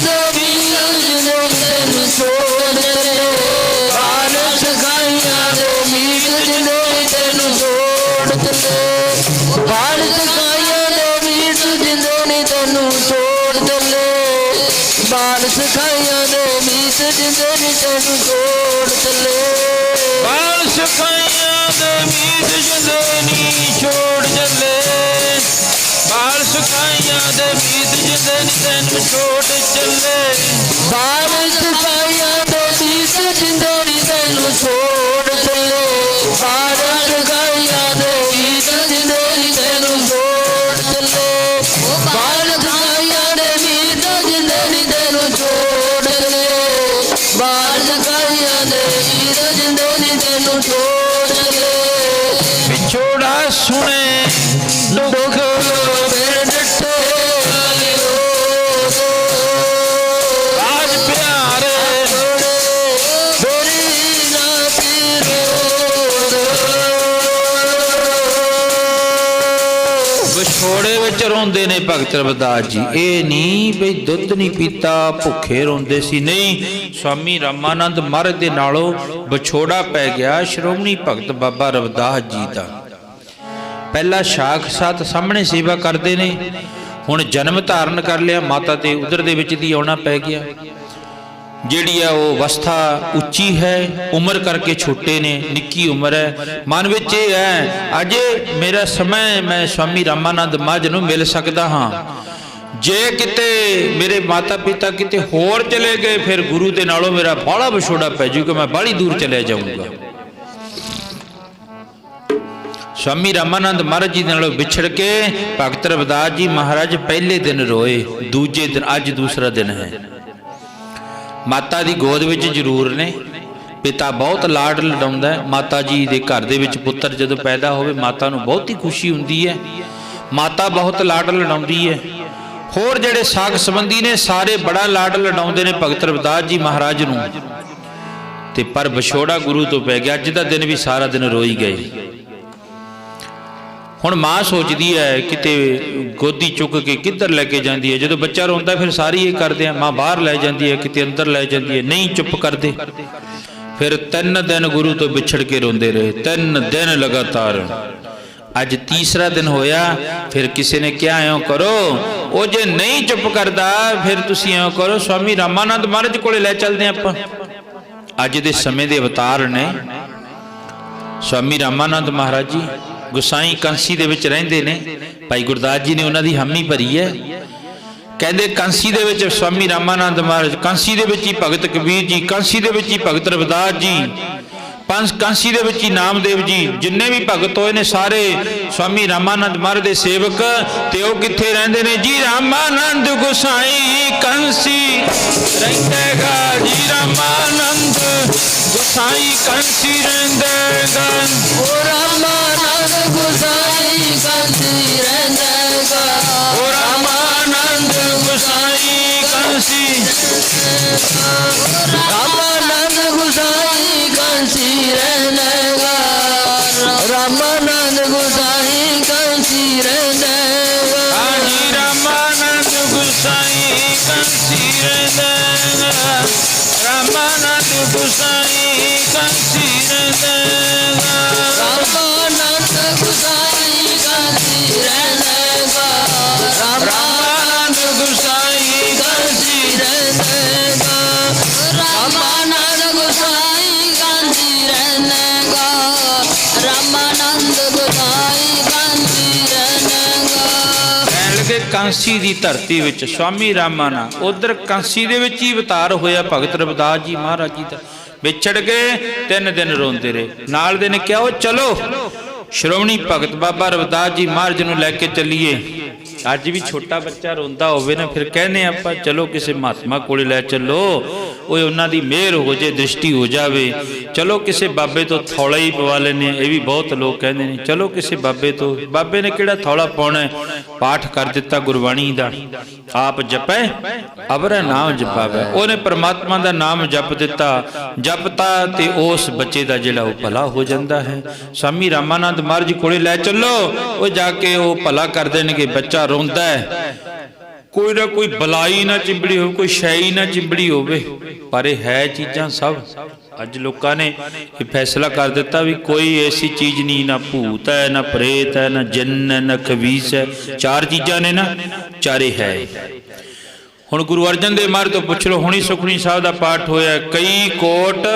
ਦੇ ਮੀਤ ਜਿੰਦੇ ਤੈਨੂੰ ਛੋੜ ਦੇ, ਬਾਲ ਬਾਲ ਸਖਾਈਆਂ ਦੇ ਮੀਤ ਜਿੰਦੇ ਨੀ ਤੈਨੂੰ ਛੋੜ ਚੱਲੇ ਬਾਲ ਸਖਾਈਆਂ ਦੇ ਮੀਤ ਜਿੰਦੇ ਨੀ ਛੋੜ ਚੱਲੇ ਬਾਲ ਸਖਾਈਆਂ ਦੇ ਮੀਤ ਜਿੰਦੇ ਨੀ ਤੈਨੂੰ ਛੋੜ ਚੱਲੇ ਬਾਲ ਸਖਾਈਆਂ ਦੇ ਮੀਤ ਜਿੰਦੇ ਨੀ ਤੈਨੂੰ ਛੋੜ ਚੱਲੇ ਬਾਲ ਸਖਾਈਆਂ ਦੇ ਮੀਤ ਜਿੰਦੇ ਨੀ ਤੈਨੂੰ ਛੋੜ ਚੱਲੇ ਬਾਲ ਸਖਾਈਆਂ ਦੇ ਮੀਤ ਜਿੰਦੇ ਨੀ ਤੈਨੂੰ ਛੋੜ ਚੱਲੇ ਬਾਲ ਸਖਾਈਆਂ ਦੇ ਮੀਤ ਜਿੰਦੇ ਨੀ ਤੈਨੂੰ ਛੋੜ ਚੱਲੇ ਵਿਛੋੜਾ ਸੁਣੇ ਦੁੱਖ ਮੇਰੇ ਡੱਟੇ ਰਾਜ ਪਿਆਰੇ ਮੇਰੀ ਨਾ ਵਿਛੋੜੇ ਵਿੱਚ ਰੋਂਦੇ ਨੇ ਭਗਤ ਰਵਿਦਾਸ ਜੀ। ਇਹ ਨਹੀਂ ਬਈ ਦੁੱਧ ਨਹੀਂ ਪੀਤਾ ਭੁੱਖੇ ਰੋਂਦੇ ਸੀ, ਨਹੀਂ। ਸਵਾਮੀ ਰਾਮਾਨੰਦ ਮਹਾਰਾਜ ਦੇ ਨਾਲੋਂ ਵਿਛੋੜਾ ਪੈ ਗਿਆ ਸ਼੍ਰੋਮਣੀ ਭਗਤ ਬਾਬਾ ਰਵਿਦਾਸ ਜੀ ਦਾ। ਪਹਿਲਾ ਸਾਖਸਾਤ ਸਾਹਮਣੇ ਸੇਵਾ ਕਰਦੇ ਨੇ, ਹੁਣ ਜਨਮ ਧਾਰਨ ਕਰ ਲਿਆ, ਮਾਤਾ ਦੇ ਉਦਰ ਦੇ ਵਿੱਚ ਦੀ ਆਉਣਾ ਪੈ ਗਿਆ। ਜਿਹੜੀ ਆ ਉਹ ਅਵਸਥਾ ਉੱਚੀ ਹੈ, ਉਮਰ ਕਰਕੇ ਛੋਟੇ ਨੇ, ਨਿੱਕੀ ਉਮਰ ਹੈ। ਮਨ ਵਿੱਚ ਇਹ ਹੈ ਅੱਜ ਮੇਰਾ ਸਮਾਂ, ਮੈਂ ਸਵਾਮੀ ਰਾਮਾਨੰਦ ਮਹਾਰਾਜ ਨੂੰ ਮਿਲ ਸਕਦਾ ਹਾਂ। ਜੇ ਕਿਤੇ ਮੇਰੇ ਮਾਤਾ ਪਿਤਾ ਕਿਤੇ ਹੋਰ ਚਲੇ ਗਏ ਫਿਰ ਗੁਰੂ ਦੇ ਨਾਲੋਂ ਮੇਰਾ ਬਾਹਲਾ ਵਿਛੋੜਾ ਪੈ ਜਾਊਗਾ, ਮੈਂ ਬਾਹਲੀ ਦੂਰ ਚਲਿਆ ਜਾਊਂਗਾ। ਸਵਾਮੀ ਰਾਮਾਨੰਦ ਮਹਾਰਾਜ ਜੀ ਦੇ ਨਾਲੋਂ ਵਿਛੜ ਕੇ ਭਗਤ ਰਵਿਦਾਸ ਜੀ ਮਹਾਰਾਜ ਪਹਿਲੇ ਦਿਨ ਰੋਏ, ਦੂਜੇ ਦਿਨ ਅੱਜ ਦੂਸਰਾ ਦਿਨ ਹੈ। ਮਾਤਾ ਦੀ ਗੋਦ ਵਿੱਚ ਜ਼ਰੂਰ ਨੇ, ਪਿਤਾ ਬਹੁਤ ਲਾਡ ਲਡਾਉਂਦਾ ਹੈ। ਮਾਤਾ ਜੀ ਦੇ ਘਰ ਦੇ ਵਿੱਚ ਪੁੱਤਰ ਜਦੋਂ ਪੈਦਾ ਹੋਵੇ ਮਾਤਾ ਨੂੰ ਬਹੁਤ ਹੀ ਖੁਸ਼ੀ ਹੁੰਦੀ ਹੈ, ਮਾਤਾ ਬਹੁਤ ਲਾਡ ਲਡਾਉਂਦੀ ਹੈ। ਹੋਰ ਜਿਹੜੇ ਸਾਕ ਸੰਬੰਧੀ ਨੇ ਸਾਰੇ ਬੜਾ ਲਾਡ ਲਡਾਉਂਦੇ ਨੇ ਭਗਤ ਰਵਿਦਾਸ ਜੀ ਮਹਾਰਾਜ ਨੂੰ। ਤੇ ਪਰ ਵਿਛੋੜਾ ਗੁਰੂ ਤੋਂ ਪੈ ਗਿਆ, ਅੱਜ ਦਾ ਦਿਨ ਵੀ ਸਾਰਾ ਦਿਨ ਰੋਈ ਗਏ। ਹੁਣ ਮਾਂ ਸੋਚਦੀ ਹੈ ਕਿਤੇ ਗੋਦੀ ਚੁੱਕ ਕੇ ਕਿੱਧਰ ਲੈ ਕੇ ਜਾਂਦੀ ਹੈ। ਜਦੋਂ ਬੱਚਾ ਰੋਂਦਾ ਫਿਰ ਸਾਰੀ ਇਹ ਕਰਦੇ ਆ, ਮਾਂ ਬਾਹਰ ਲੈ ਜਾਂਦੀ ਹੈ, ਕਿਤੇ ਅੰਦਰ ਲੈ ਜਾਂਦੀ ਹੈ, ਨਹੀਂ ਚੁੱਪ ਕਰਦੇ। ਫਿਰ 3 ਦਿਨ ਗੁਰੂ ਤੋਂ ਵਿਛੜ ਕੇ ਰੋਂਦੇ ਰਹੇ, 3 ਦਿਨ ਲਗਾਤਾਰ। ਅੱਜ ਤੀਸਰਾ ਦਿਨ ਹੋਇਆ, ਫਿਰ ਕਿਸੇ ਨੇ ਕਿਹਾ ਇਉਂ ਕਰੋ, ਉਹ ਜੇ ਨਹੀਂ ਚੁੱਪ ਕਰਦਾ ਫਿਰ ਤੁਸੀਂ ਇਉਂ ਕਰੋ, ਸਵਾਮੀ ਰਾਮਾਨੰਦ ਮਹਾਰਾਜ ਕੋਲੇ ਲੈ ਚੱਲਦੇ ਆਪਾਂ। ਅੱਜ ਦੇ ਸਮੇਂ ਦੇ ਅਵਤਾਰ ਨੇ ਸਵਾਮੀ ਰਾਮਾਨੰਦ ਮਹਾਰਾਜ ਜੀ। ਗੁਸਾਈ ਕਾਂਸੀ ਦੇ ਵਿੱਚ ਰਹਿੰਦੇ ਨੇ, ਭਾਈ ਗੁਰਦਾਸ ਜੀ ਨੇ ਉਹਨਾਂ ਦੀ ਹਾਮੀ ਭਰੀ ਹੈ। ਕਹਿੰਦੇ ਕਾਂਸੀ ਦੇ ਵਿੱਚ ਸਵਾਮੀ ਰਾਮਾਨੰਦ ਮਹਾਰਾਜ, ਕਾਂਸੀ ਦੇ ਵਿੱਚ ਹੀ ਭਗਤ ਕਬੀਰ ਜੀ, ਕਾਂਸੀ ਦੇ ਵਿੱਚ ਹੀ ਭਗਤ ਰਵਿਦਾਸ ਜੀ, ਪੰਜ ਕਾਂਸੀ ਦੇ ਵਿੱਚ ਹੀ ਨਾਮਦੇਵ ਜੀ, ਜਿੰਨੇ ਵੀ ਭਗਤ ਹੋਏ ਨੇ ਸਾਰੇ ਸਵਾਮੀ ਰਾਮਾਨੰਦ ਮਹਾਰਾਜ ਦੇ ਸੇਵਕ। ਤੇ ਉਹ ਕਿੱਥੇ ਰਹਿੰਦੇ ਨੇ ਜੀ? ਰਾਮਾਨੰਦ ਗੁਸਾਈ ਕਾਂਸੀ ਰਹਿੰਦੇਗਾ ਜੀ, ਰਾਮਾਨੰਦ ਗੁਸਾਈ ਕਾਂਸੀ ਰਹਿੰਦੇਗਾ। ਉਹ ਰਾਮਾਨੰਦ ਗੁਸਾਈ ਕਾਂਸੀ ਰਹਿੰਦੇਗਾ, ਉਹ ਰਾਮਾਨੰਦ ਗੁਸਾਈ ਕਾਂਸੀ, ਰਾਮਾਨੰਦ ਗੁਸਾਈ ਕਾਂਸੀ ਰਹਿੰਦੇਗਾ, ਰਾਮਾਨੰਦ ਗੁਸਾਈ ਕਾਂਸੀ ਰਹਿੰਦੇਗਾ। ਹਾਂਜੀ ਰਾਮਾਨੰਦ ਗੁਸਾਈ ਕਾਂਸੀ ਰਹਿੰਦੇਗਾ, ਰਾਮਾਨੰਦ ਗੁਸਾਈ ਕਾਂਸੀ ਰਹਿੰਦੇਗਾ, ਰਾਮਾਨੰਦ ਗੁਸਾਈ ਕਾਂਸੀ ਰਹਿੰਦੇਗਾ, ਰਾਮਾਨੰਦ ਗੁਸਾਈ ਕਾਂਸੀ ਰਹਿੰਦੇਗਾ, ਰਾਮਾਨੰਦ ਗੁਸਾਈ ਕਾਂਸੀ ਰਹਿੰਦੇਗਾ, ਰਾਮਾਨੰਦ ਗੁਸਾਈ ਕਾਂਸੀ ਰਹਿੰਦੇਗਾ। ਕਹਿਣ ਲੱਗੇ ਕਾਂਸੀ ਦੀ ਧਰਤੀ ਵਿੱਚ ਸਵਾਮੀ ਰਾਮਾਨੰਦ, ਉਧਰ ਕਾਂਸੀ ਦੇ ਵਿੱਚ ਹੀ ਅਵਤਾਰ ਹੋਇਆ ਭਗਤ ਰਵਿਦਾਸ ਜੀ ਮਹਾਰਾਜ ਜੀ ਦਾ। ਵਿਛੜ ਗਏ, 3 ਦਿਨ ਰੋਂਦੇ ਰਹੇ। ਨਾਲ ਦੇ ਨੇ ਕਿਹਾ ਉਹ ਚਲੋ ਸ਼੍ਰੋਮਣੀ ਭਗਤ ਬਾਬਾ ਰਵਿਦਾਸ ਜੀ ਮਹਾਰਾਜ ਨੂੰ ਲੈ ਕੇ ਚੱਲੀਏ। ਅੱਜ ਵੀ ਛੋਟਾ ਬੱਚਾ ਰੋਂਦਾ ਹੋਵੇ ਨਾ, ਫਿਰ ਕਹਿੰਦੇ ਆਪਾਂ ਚਲੋ ਕਿਸੇ ਮਹਾਤਮਾ ਕੋਲੇ ਲੈ ਚੱਲੋ, ਓਏ ਉਹਨਾਂ ਦੀ ਮਿਹਰ ਹੋ ਜੇ, ਦ੍ਰਿਸ਼ਟੀ ਹੋ ਜਾਵੇ। ਚਲੋ ਕਿਸੇ ਬਾਬੇ ਤੋਂ ਥੌਲਾ ਹੀ ਪਵਾ ਲੈਨੇ, ਇਹ ਵੀ ਬਹੁਤ ਲੋਕ ਕਹਿੰਦੇ ਨੇ। ਚਲੋ ਕਿਸੇ ਬਾਬੇ ਤੋਂ, ਬਾਬੇ ਨੇ ਕਿਹੜਾ ਥੌਲਾ ਪਾਉਣਾ, ਪਾਠ ਕਰ ਦਿੱਤਾ ਗੁਰਬਾਣੀ ਦਾ, ਆਪ ਜਪੈ ਅਵਰੈ ਨਾਮ ਜਪਾਵੈ। ਉਹਨੇ ਪਰਮਾਤਮਾ ਦਾ ਨਾਮ ਜਪ ਦਿੱਤਾ, ਜਪਤਾ ਤੇ ਉਸ ਬੱਚੇ ਦਾ ਜਿਹੜਾ ਉਹ ਭਲਾ ਹੋ ਜਾਂਦਾ ਹੈ। ਸਵਾਮੀ ਰਾਮਾਨੰਦ ਮਹਾਰਾਜ ਕੋਲੇ ਲੈ ਚੱਲੋ, ਉਹ ਜਾ ਕੇ ਉਹ ਭਲਾ ਕਰ ਦੇਣਗੇ। ਬੱਚਾ ਰੋਂਦਾ ਹੈ, ਕੋਈ ਨਾ ਕੋਈ ਬਲਾਈ ਨਾ ਚਿੰਬੜੀ ਹੋਵੇ, ਕੋਈ ਸ਼ੈਈ ਨਾ ਚਿੰਬੜੀ ਹੋਵੇ, ਪਰ ਇਹ ਹੈ ਚੀਜ਼ਾਂ ਸਭ। ਅੱਜ ਲੋਕਾਂ ਨੇ ਇਹ ਫੈਸਲਾ ਕਰ ਦਿੱਤਾ ਵੀ ਕੋਈ ਐਸੀ ਚੀਜ਼ ਨਹੀਂ, ਨਾ ਭੂਤ ਹੈ, ਨਾ ਪ੍ਰੇਤ ਹੈ, ਨਾ ਜਿੰਨ ਹੈ, ਨਾ ਖਬੀਸ ਹੈ। 4 ਚੀਜ਼ਾਂ ਨੇ ਨਾ, ਚਾਰੇ ਹੈ। ਹੁਣ ਗੁਰੂ ਅਰਜਨ ਦੇਵ ਮਹਾਰਾਜ ਤੋਂ ਪੁੱਛ ਲਓ, ਹੁਣੀ ਸੁਖਮਨੀ ਸਾਹਿਬ ਦਾ ਪਾਠ ਹੋਇਆ, ਕਈ ਕੋਟ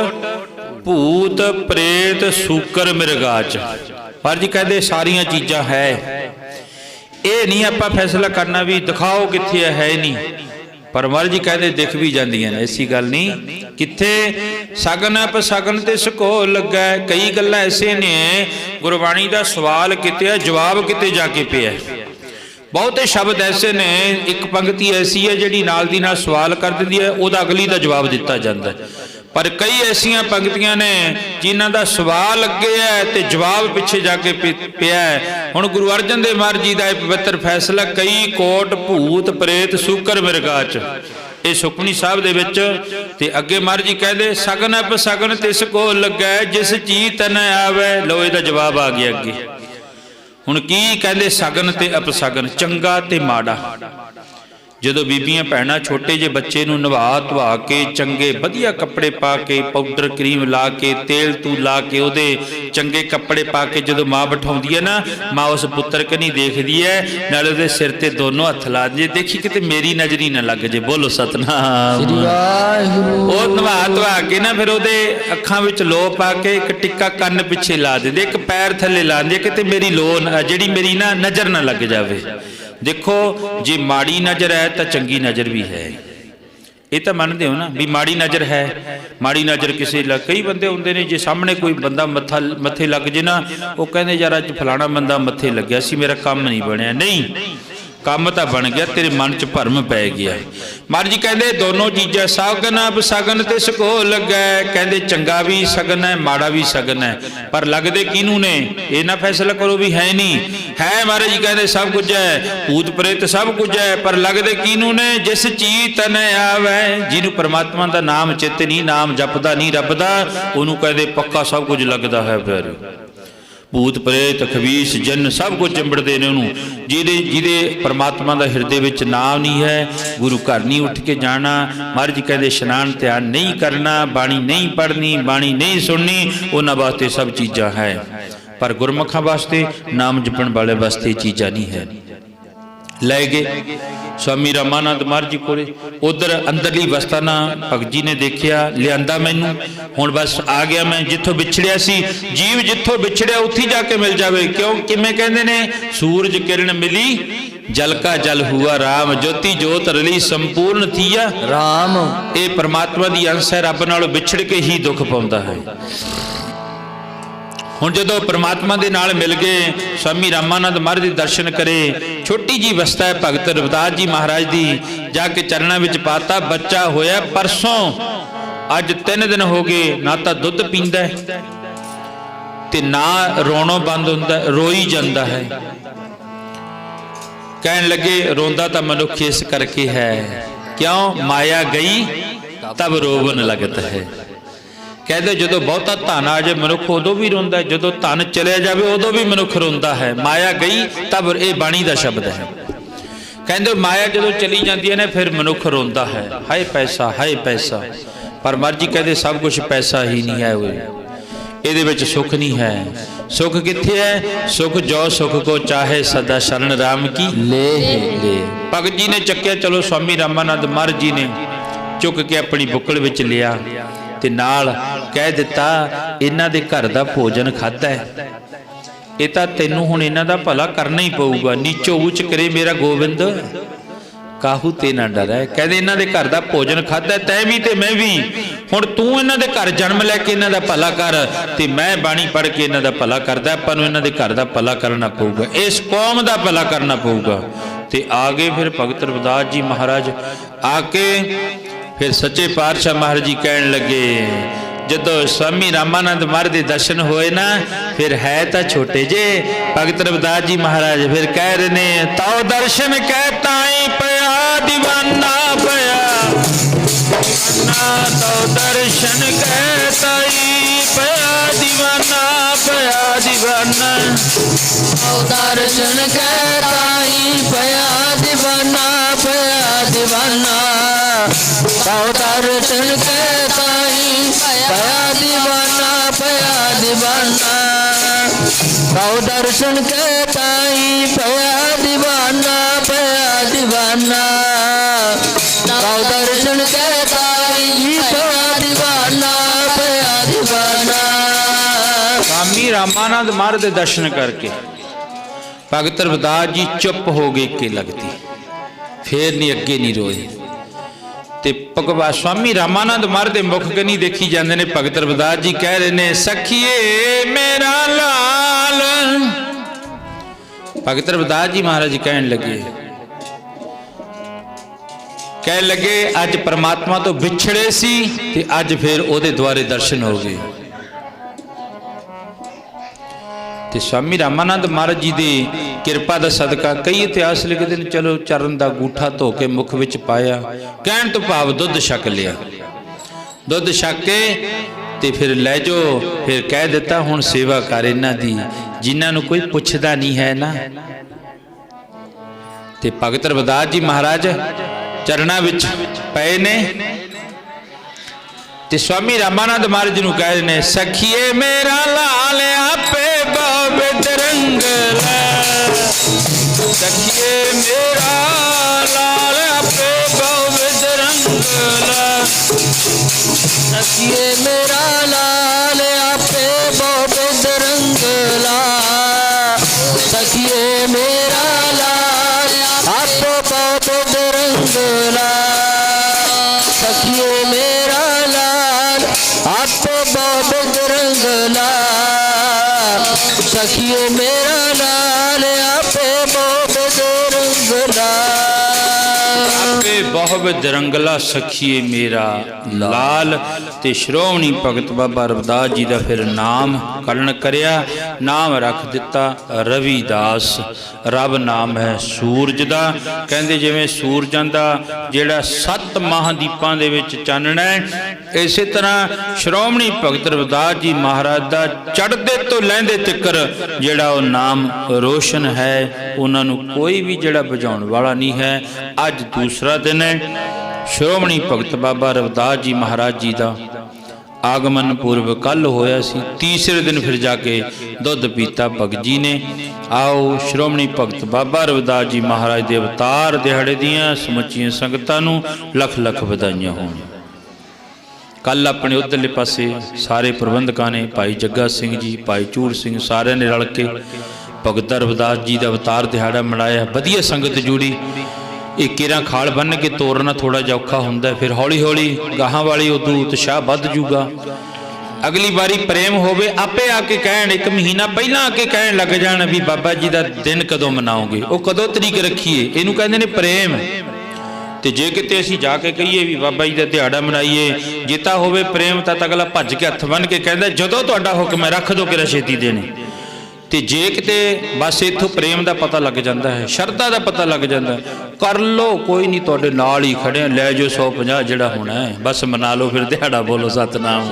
ਭੂਤ ਪ੍ਰੇਤ ਸੂਕਰ ਮਿਰਗਾਚ। ਪਰ ਜੀ ਕਹਿੰਦੇ ਸਾਰੀਆਂ ਚੀਜ਼ਾਂ ਹੈ, ਇਹ ਨਹੀਂ ਆਪਾਂ ਫੈਸਲਾ ਕਰਨਾ ਵੀ ਦਿਖਾਓ ਕਿੱਥੇ ਹੈ ਨਹੀਂ। ਪਰ ਮਹਾਰਾਜ ਜੀ ਕਹਿੰਦੇ ਦਿਖ ਵੀ ਜਾਂਦੀਆਂ ਨੇ, ਐਸੀ ਗੱਲ ਨਹੀਂ। ਕਿੱਥੇ ਸਗਨ ਅਪਸਗਨ ਤੇ ਸਕੋ ਲੱਗਾ। ਕਈ ਗੱਲਾਂ ਐਸੇ ਨੇ ਗੁਰਬਾਣੀ ਦਾ ਸਵਾਲ ਕਿਤੇ ਜਵਾਬ ਕਿਤੇ ਜਾ ਕੇ ਪਿਆ। ਬਹੁਤੇ ਸ਼ਬਦ ਐਸੇ ਨੇ, ਇੱਕ ਪੰਕਤੀ ਐਸੀ ਹੈ ਜਿਹੜੀ ਨਾਲ ਦੀ ਨਾਲ ਸਵਾਲ ਕਰ ਦਿੰਦੀ ਹੈ, ਉਹਦਾ ਅਗਲੀ ਦਾ ਜਵਾਬ ਦਿੱਤਾ ਜਾਂਦਾ। ਪਰ ਕਈ ਐਸੀਆਂ ਪੰਕਤੀਆਂ ਨੇ ਜਿਨ੍ਹਾਂ ਦਾ ਸਵਾਲ ਅੱਗੇ ਹੈ ਤੇ ਜਵਾਬ ਪਿੱਛੇ ਜਾ ਕੇ ਪਿਆ ਹੈ। ਹੁਣ ਗੁਰੂ ਅਰਜਨ ਦੇਵ ਮਹਾਰਾਜ ਜੀ ਦਾ ਇਹ ਪਵਿੱਤਰ ਫੈਸਲਾ, ਕਈ ਕੋਟ ਭੂਤ ਪ੍ਰੇਤ ਸੂਕਰ ਮਿਰਗਾਚ, ਇਹ ਸੁਖਮਨੀ ਸਾਹਿਬ ਦੇ ਵਿੱਚ। ਤੇ ਅੱਗੇ ਮਹਾਰਾਜ ਜੀ ਕਹਿੰਦੇ ਸਗਨ ਅਪਸਗਨ ਤਿਸ ਕੋ ਲੱਗੈ, ਜਿਸ ਚੀਜ਼ ਤਨ ਆਵੇ। ਲਓ ਇਹਦਾ ਜਵਾਬ ਆ ਗਿਆ ਅੱਗੇ। ਹੁਣ ਕੀ ਕਹਿੰਦੇ, ਸਗਨ ਤੇ ਅਪਸਗਨ, ਚੰਗਾ ਤੇ ਮਾੜਾ। ਜਦੋਂ ਬੀਬੀਆਂ ਭੈਣਾਂ ਛੋਟੇ ਜਿਹੇ ਬੱਚੇ ਨੂੰ ਨਵਾ ਧਵਾ ਕੇ ਚੰਗੇ ਵਧੀਆ ਕੱਪੜੇ ਪਾ ਕੇ ਪਾਊਡਰ ਕਰੀਮ ਲਾ ਕੇ ਤੇਲ ਤੂ ਲਾ ਕੇ ਉਹਦੇ ਚੰਗੇ ਕੱਪੜੇ ਪਾ ਕੇ ਜਦੋਂ ਮਾਂ ਬਿਠਾਉਂਦੀ ਹੈ ਨਾ, ਮਾਂ ਉਸ ਪੁੱਤਰ ਕਨੀ ਦੇਖਦੀ ਹੈ, ਨਾਲ ਉਹਦੇ ਸਿਰ ਤੇ ਦੋਨੋਂ ਹੱਥ ਲਾ ਦੇ, ਦੇਖੀ ਕਿਤੇ ਮੇਰੀ ਨਜ਼ਰੀ ਨਾ ਲੱਗ ਜੇ। ਬੋਲੋ ਸਤਨਾਮ। ਉਹ ਨਵਾ ਧਵਾ ਕੇ ਨਾ ਫਿਰ ਉਹਦੇ ਅੱਖਾਂ ਵਿੱਚ ਲੋ ਪਾ ਕੇ ਇੱਕ ਟਿੱਕਾ ਕੰਨ ਪਿੱਛੇ ਲਾ ਦਿੰਦੇ, ਇੱਕ ਪੈਰ ਥੱਲੇ ਲਾ ਦਿੰਦੇ, ਕਿਤੇ ਮੇਰੀ ਲੋ ਜਿਹੜੀ ਮੇਰੀ ਨਾ ਨਜ਼ਰ ਨਾ ਲੱਗ ਜਾਵੇ। ਦੇਖੋ ਜੇ ਮਾੜੀ ਨਜ਼ਰ ਹੈ ਤਾਂ ਚੰਗੀ ਨਜ਼ਰ ਵੀ ਹੈ, ਇਹ ਤਾਂ ਮੰਨਦੇ ਹੋ ਨਾ ਵੀ ਮਾੜੀ ਨਜ਼ਰ ਹੈ। ਮਾੜੀ ਨਜ਼ਰ ਕਿਸੇ ਕਈ ਬੰਦੇ ਹੁੰਦੇ ਨੇ, ਜੇ ਸਾਹਮਣੇ ਕੋਈ ਬੰਦਾ ਮੱਥੇ ਲੱਗ ਜੇ ਨਾ, ਉਹ ਕਹਿੰਦੇ ਯਾਰ ਅੱਜ ਫਲਾਣਾ ਬੰਦਾ ਮੱਥੇ ਲੱਗਿਆ ਸੀ, ਮੇਰਾ ਕੰਮ ਨਹੀਂ ਬਣਿਆ। ਨਹੀਂ, ਕੰਮ ਤਾਂ ਬਣ ਗਿਆ, ਤੇਰੇ ਮਨ 'ਚ ਭਰਮ ਪੈ ਗਿਆ। ਮਹਾਰਾਜ ਜੀ ਕਹਿੰਦੇ ਦੋਨੋਂ ਚੀਜ਼ਾਂ ਸਗਨ ਅਪਸਗਨ ਤੇ ਸਕੋ ਲੱਗੈ। ਕਹਿੰਦੇ ਚੰਗਾ ਵੀ ਸਗਨ ਹੈ, ਮਾੜਾ ਵੀ ਸਗਨ ਹੈ, ਪਰ ਲੱਗਦੇ ਕਿਹਨੂੰ ਨੇ ਇਹ ਨਾ ਫੈਸਲਾ ਕਰੋ ਵੀ ਹੈ ਨਹੀਂ ਹੈ। ਮਹਾਰਾਜ ਜੀ ਕਹਿੰਦੇ ਸਭ ਕੁਝ ਹੈ, ਭੂਤ ਪ੍ਰੇਤ ਸਭ ਕੁਝ ਹੈ, ਪਰ ਲੱਗਦੇ ਕਿਹਨੂੰ ਨੇ, ਜਿਸ ਚੀਜ਼ ਤਨ ਆਵੇ। ਜਿਹਨੂੰ ਪਰਮਾਤਮਾ ਦਾ ਨਾਮ ਚਿੱਤ ਨਹੀਂ, ਨਾਮ ਜਪਦਾ ਨਹੀਂ ਰੱਬ ਦਾ, ਉਹਨੂੰ ਕਹਿੰਦੇ ਪੱਕਾ ਸਭ ਕੁਝ ਲੱਗਦਾ ਹੈ। ਫਿਰ ਭੂਤ ਪ੍ਰੇਤ ਖਬੀਸ ਜਨ ਸਭ ਕੁਝ ਚਿੰਬੜਦੇ ਨੇ ਉਹਨੂੰ। ਜਿਹਦੇ ਪਰਮਾਤਮਾ ਦਾ ਹਿਰਦੇ ਵਿੱਚ ਨਾਮ ਨਹੀਂ ਹੈ, ਗੁਰੂ ਘਰ ਨਹੀਂ ਉੱਠ ਕੇ ਜਾਣਾ। ਮਹਾਰਾਜ ਜੀ ਕਹਿੰਦੇ ਇਸ਼ਨਾਨ ਧਿਆਨ ਨਹੀਂ ਕਰਨਾ, ਬਾਣੀ ਨਹੀਂ ਪੜ੍ਹਨੀ, ਬਾਣੀ ਨਹੀਂ ਸੁਣਨੀ, ਉਹਨਾਂ ਵਾਸਤੇ ਸਭ ਚੀਜ਼ਾਂ ਹੈ, ਪਰ ਗੁਰਮੁਖਾਂ ਵਾਸਤੇ, ਨਾਮ ਜਪਣ ਵਾਲੇ ਵਾਸਤੇ ਚੀਜ਼ਾਂ ਨਹੀਂ ਹੈ। ਲੈ ਗਏ स्वामी रामानंद महाराज जी कोले, उधर अंदरली अवस्था ना भगत जी ने देखिया, लियांदा मैनू, हुण बस आ गया मैं जिथों विछड़िया सी। जीव जिथों विछड़िया उत्थे जाके मिल जावे। क्यों किवें कहंदे ने, सूरज किरण मिली जल का जल हुआ राम, ज्योति जोत रली संपूर्ण थिया राम। ये परमात्मा दी अंश है, रब नालों विछड़ के ही दुख पाउंदा है। ਹੁਣ ਜਦੋਂ परमात्मा के नाल मिल गए, स्वामी रामानंद महाराज के दर्शन करे। छोटी जी अवस्था है भगत रविदास जी महाराज की, जाके चरणों में पाता। बच्चा होया परसों, अज 3 दिन हो गए, ना तो दुध पींदा है ते ना रोणों बंद होंदा, रोई जाता है। कहन लगे रोंदा तो मनुख इस करके है, क्यों माया गई तब रोवन लगता है। कहते जो बहुता धन आ जाए मनुख उदों भी रोंदा है, जो धन चले जाए उदों भी मनुख रोंदा है। माया गई तब, ये बाणी का शब्द है। कहते माया जो चली जाती है ना, फिर मनुख रोंदा है, हाय पैसा हाय पैसा। पर महाराज जी कहते सब कुछ पैसा ही नहीं है, ये विच सुख नहीं है। सुख कित्थे है, सुख जो सुख को चाहे सदा शरण राम की ले ले। भगत जी ने चक्या, चलो स्वामी रामानंद महाराज जी ने चुक के अपनी बुक्कल विच लिया ते नाल कह दिता, इन्हां दे घर दा भोजन खादा है, ये तां तैनूं हुण इन्हां दा भला करना ही पऊगा। नीचो ऊच करे मेरा गोविंद, काहू ते ना डर है। कहते इन्हां दे घर दा भोजन खादा तै भी ते मैं भी, हुण तूं इन्हां दे घर जन्म लैके इन्हां दा भला कर, ते मैं बाणी पढ़ के इन्हां दा भला करदा। आपां नूं इन्हां दे घर दा भला करना पऊगा, इस कौम दा भला करना पऊगा। ते आ गए फिर भगत रविदास जी महाराज आके, फिर सच्चे पातशाह महाराज जी कहन लगे, जदों स्वामी रामानंद महाराज के दर्शन होए ना, फिर है तो छोटे जे भगत रविदास जी महाराज फिर कह रहे ने, ताओ दर्शन कहता ही पया दीवाना पया ना, ताओ दर्शन कहता ही पया दीवाना पया दीवाना, ताओ दर्शन कहता ही पया दीवाना पया दीवाना, ताओ दर्शन कहता ही पया दीवाना पया दीवाना, ताओ दर्शन कहता ही पया दीवाना पया दीवाना, रामानंद महाराज के दर्शन करके भगत रविदास जी चुप हो गए के लगती, फिर नहीं अगे नहीं रोए। ते भगवान स्वामी रामानंद महाराज के मुख कनी देखी जाते ने, भगत रविदास जी कह रहे ने सखिए मेरा लाल। भगत रविदास जी महाराज जी कह लगे अज परमात्मा तो विछड़े सी ते अज फिर ओदे द्वारे दर्शन हो गए। ते स्वामी रामानंद महाराज जी की किरपा का सदका कई इतिहास लिखते हैं। चलो चरण का गूठा धो के मुख विच पाया, कहण तो भाव दुध छक लिया, दुध छक के ते फिर लै जो, फिर कह दिता हुण सेवा कर इन्हां दी जिन्हां नूं कोई पुछदा नहीं है ना। ते भगत रविदास जी महाराज चरणा विच पए ने ते स्वामी रामानंद महाराज नूं कह रहे ने सखिए मेरा लाल आपे बाबित रंगला, सखिए मेरा लाल आपे बाबित रंगला, सखिए मेरा लाल आपे बाबित रंगला, सखिए मेरा लाल आपे बाबित रंगला, सखिए मेरा लाल आपे बाबित रंगला, सखिए मेरा लाल आपे बाबित रंगला, आपे बहुत रंगला सखिए मेरा लाल। ते श्रोमणी भगत बाबा रविदास जी का फिर नाम करण करया, नाम रख दिता रविदास। रब नाम है सूरज का, कहते जिवें सूरजां दा जिहड़ा 7 महादीपां दे विच चानना है, इसे तरह श्रोमणी भगत रविदास जी महाराज का चढ़ते तो लैंदे तिकर जिहड़ा वो नाम रोशन है, उन्हां नूं कोई भी जिहड़ा बुझाउण वाला नहीं है। अज दूसरा दिन है श्रोमणी भगत बाबा रविदास जी महाराज जी का आगमन पूर्व कल होया सी। तीसरे दिन फिर जाके दुध पीता भगत जी ने। आओ श्रोमणी भगत बाबा रविदास जी महाराज के अवतार दिहाड़े दियां समुचियां संगतां नूं लख लख वधाइयां होण। कल अपने उधरले पासे सारे प्रबंधकां ने, भाई जग्गा सिंह जी, भाई चूड़ सिंह, सारे ने रल के भगत रविदास जी का अवतार दिहाड़ा मनाया। वधिया संगत जुड़ी। एक केरा खाल बन के तोड़ना थोड़ा जिहा औखा हुंदा है, फिर हौली हौली गाहां वाली उदू उत्साह वध जूगा। अगली बारी प्रेम होवे आपे आके कहण, एक महीना पहला आके कहण लग जाण भी बाबा जी का दिन कदों मनाओगे, वो कदों तरीक रखीए, इनू कहंदे ने प्रेम। ते जे किते असीं जाके कहिए भी बाबा जी का दिहाड़ा मनाइए, जिता होवे प्रेम तां अगला भज के हत्थ बन के कहंदा जदों तुहाडा हुक्म है रख दो किरा छेती देने। ते जे किते बस इत्थों प्रेम का पता लग जाता है, शरधा का पता लग जाता है, कर लो कोई नहीं तुहाडे नाल ही खड़े, लै जो 150 जिहड़ा होना है बस मना लो, फिर दिहाड़ा बोलो सतनाम।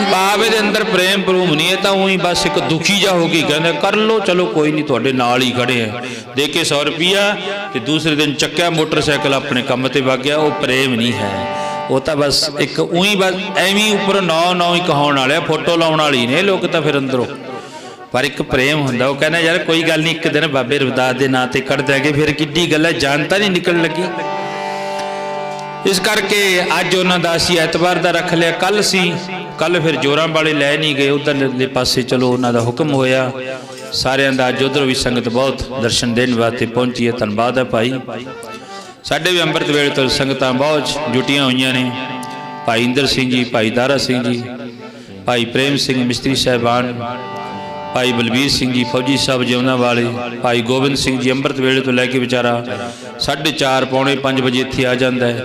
भावे दे अंदर प्रेम भरूम नहीं है, तो उही बस एक दुखी जा हो गई कहंदे कर लो चलो कोई नहीं तुहाडे नाल ही खड़े हैं, दे के 100 रुपया ते दूसरे दिन चक्या मोटरसाइकिल अपने काम ते वग गया। वो प्रेम नहीं है, वो तो बस एक उही बस एवं उपर नौ ही कहाउण वाले, फोटो लाउण वाली ने लोग तो फिर अंदरों, पर एक प्रेम हुंदा। वो कहना यार कोई गल नहीं, एक दिन बाबे रविदास के नां ते कढ़ देंगे, फिर किड्डी गल है, जानता नहीं निकल लगी। इस करके अज उन्हां दा असीं एतवार दा रख लिया। कल सी, कल फिर जोरां वाले लै नहीं गए, उधरले पासे चलो उन्हां दा हुक्म होया। सारियां दा अज उधर भी संगत बहुत दर्शन देने वास्ते पहुंची है, धन्नवाद है भाई। साडे भी अंमृत वेले तो संगतां बहुत जुटियां होईयां ने। भाई इंदर सिंह जी, भाई दारा सिंह जी, भाई प्रेम सिंह मिस्त्री साहबान, भाई बलबीर सिंह जी फौजी साहब जिउंदा वाले, भाई गोबिंद सिंह जी अंमृत वेले तो लैके बेचारा 4:30 पौने 5 बजे इत्थे आ जाता है,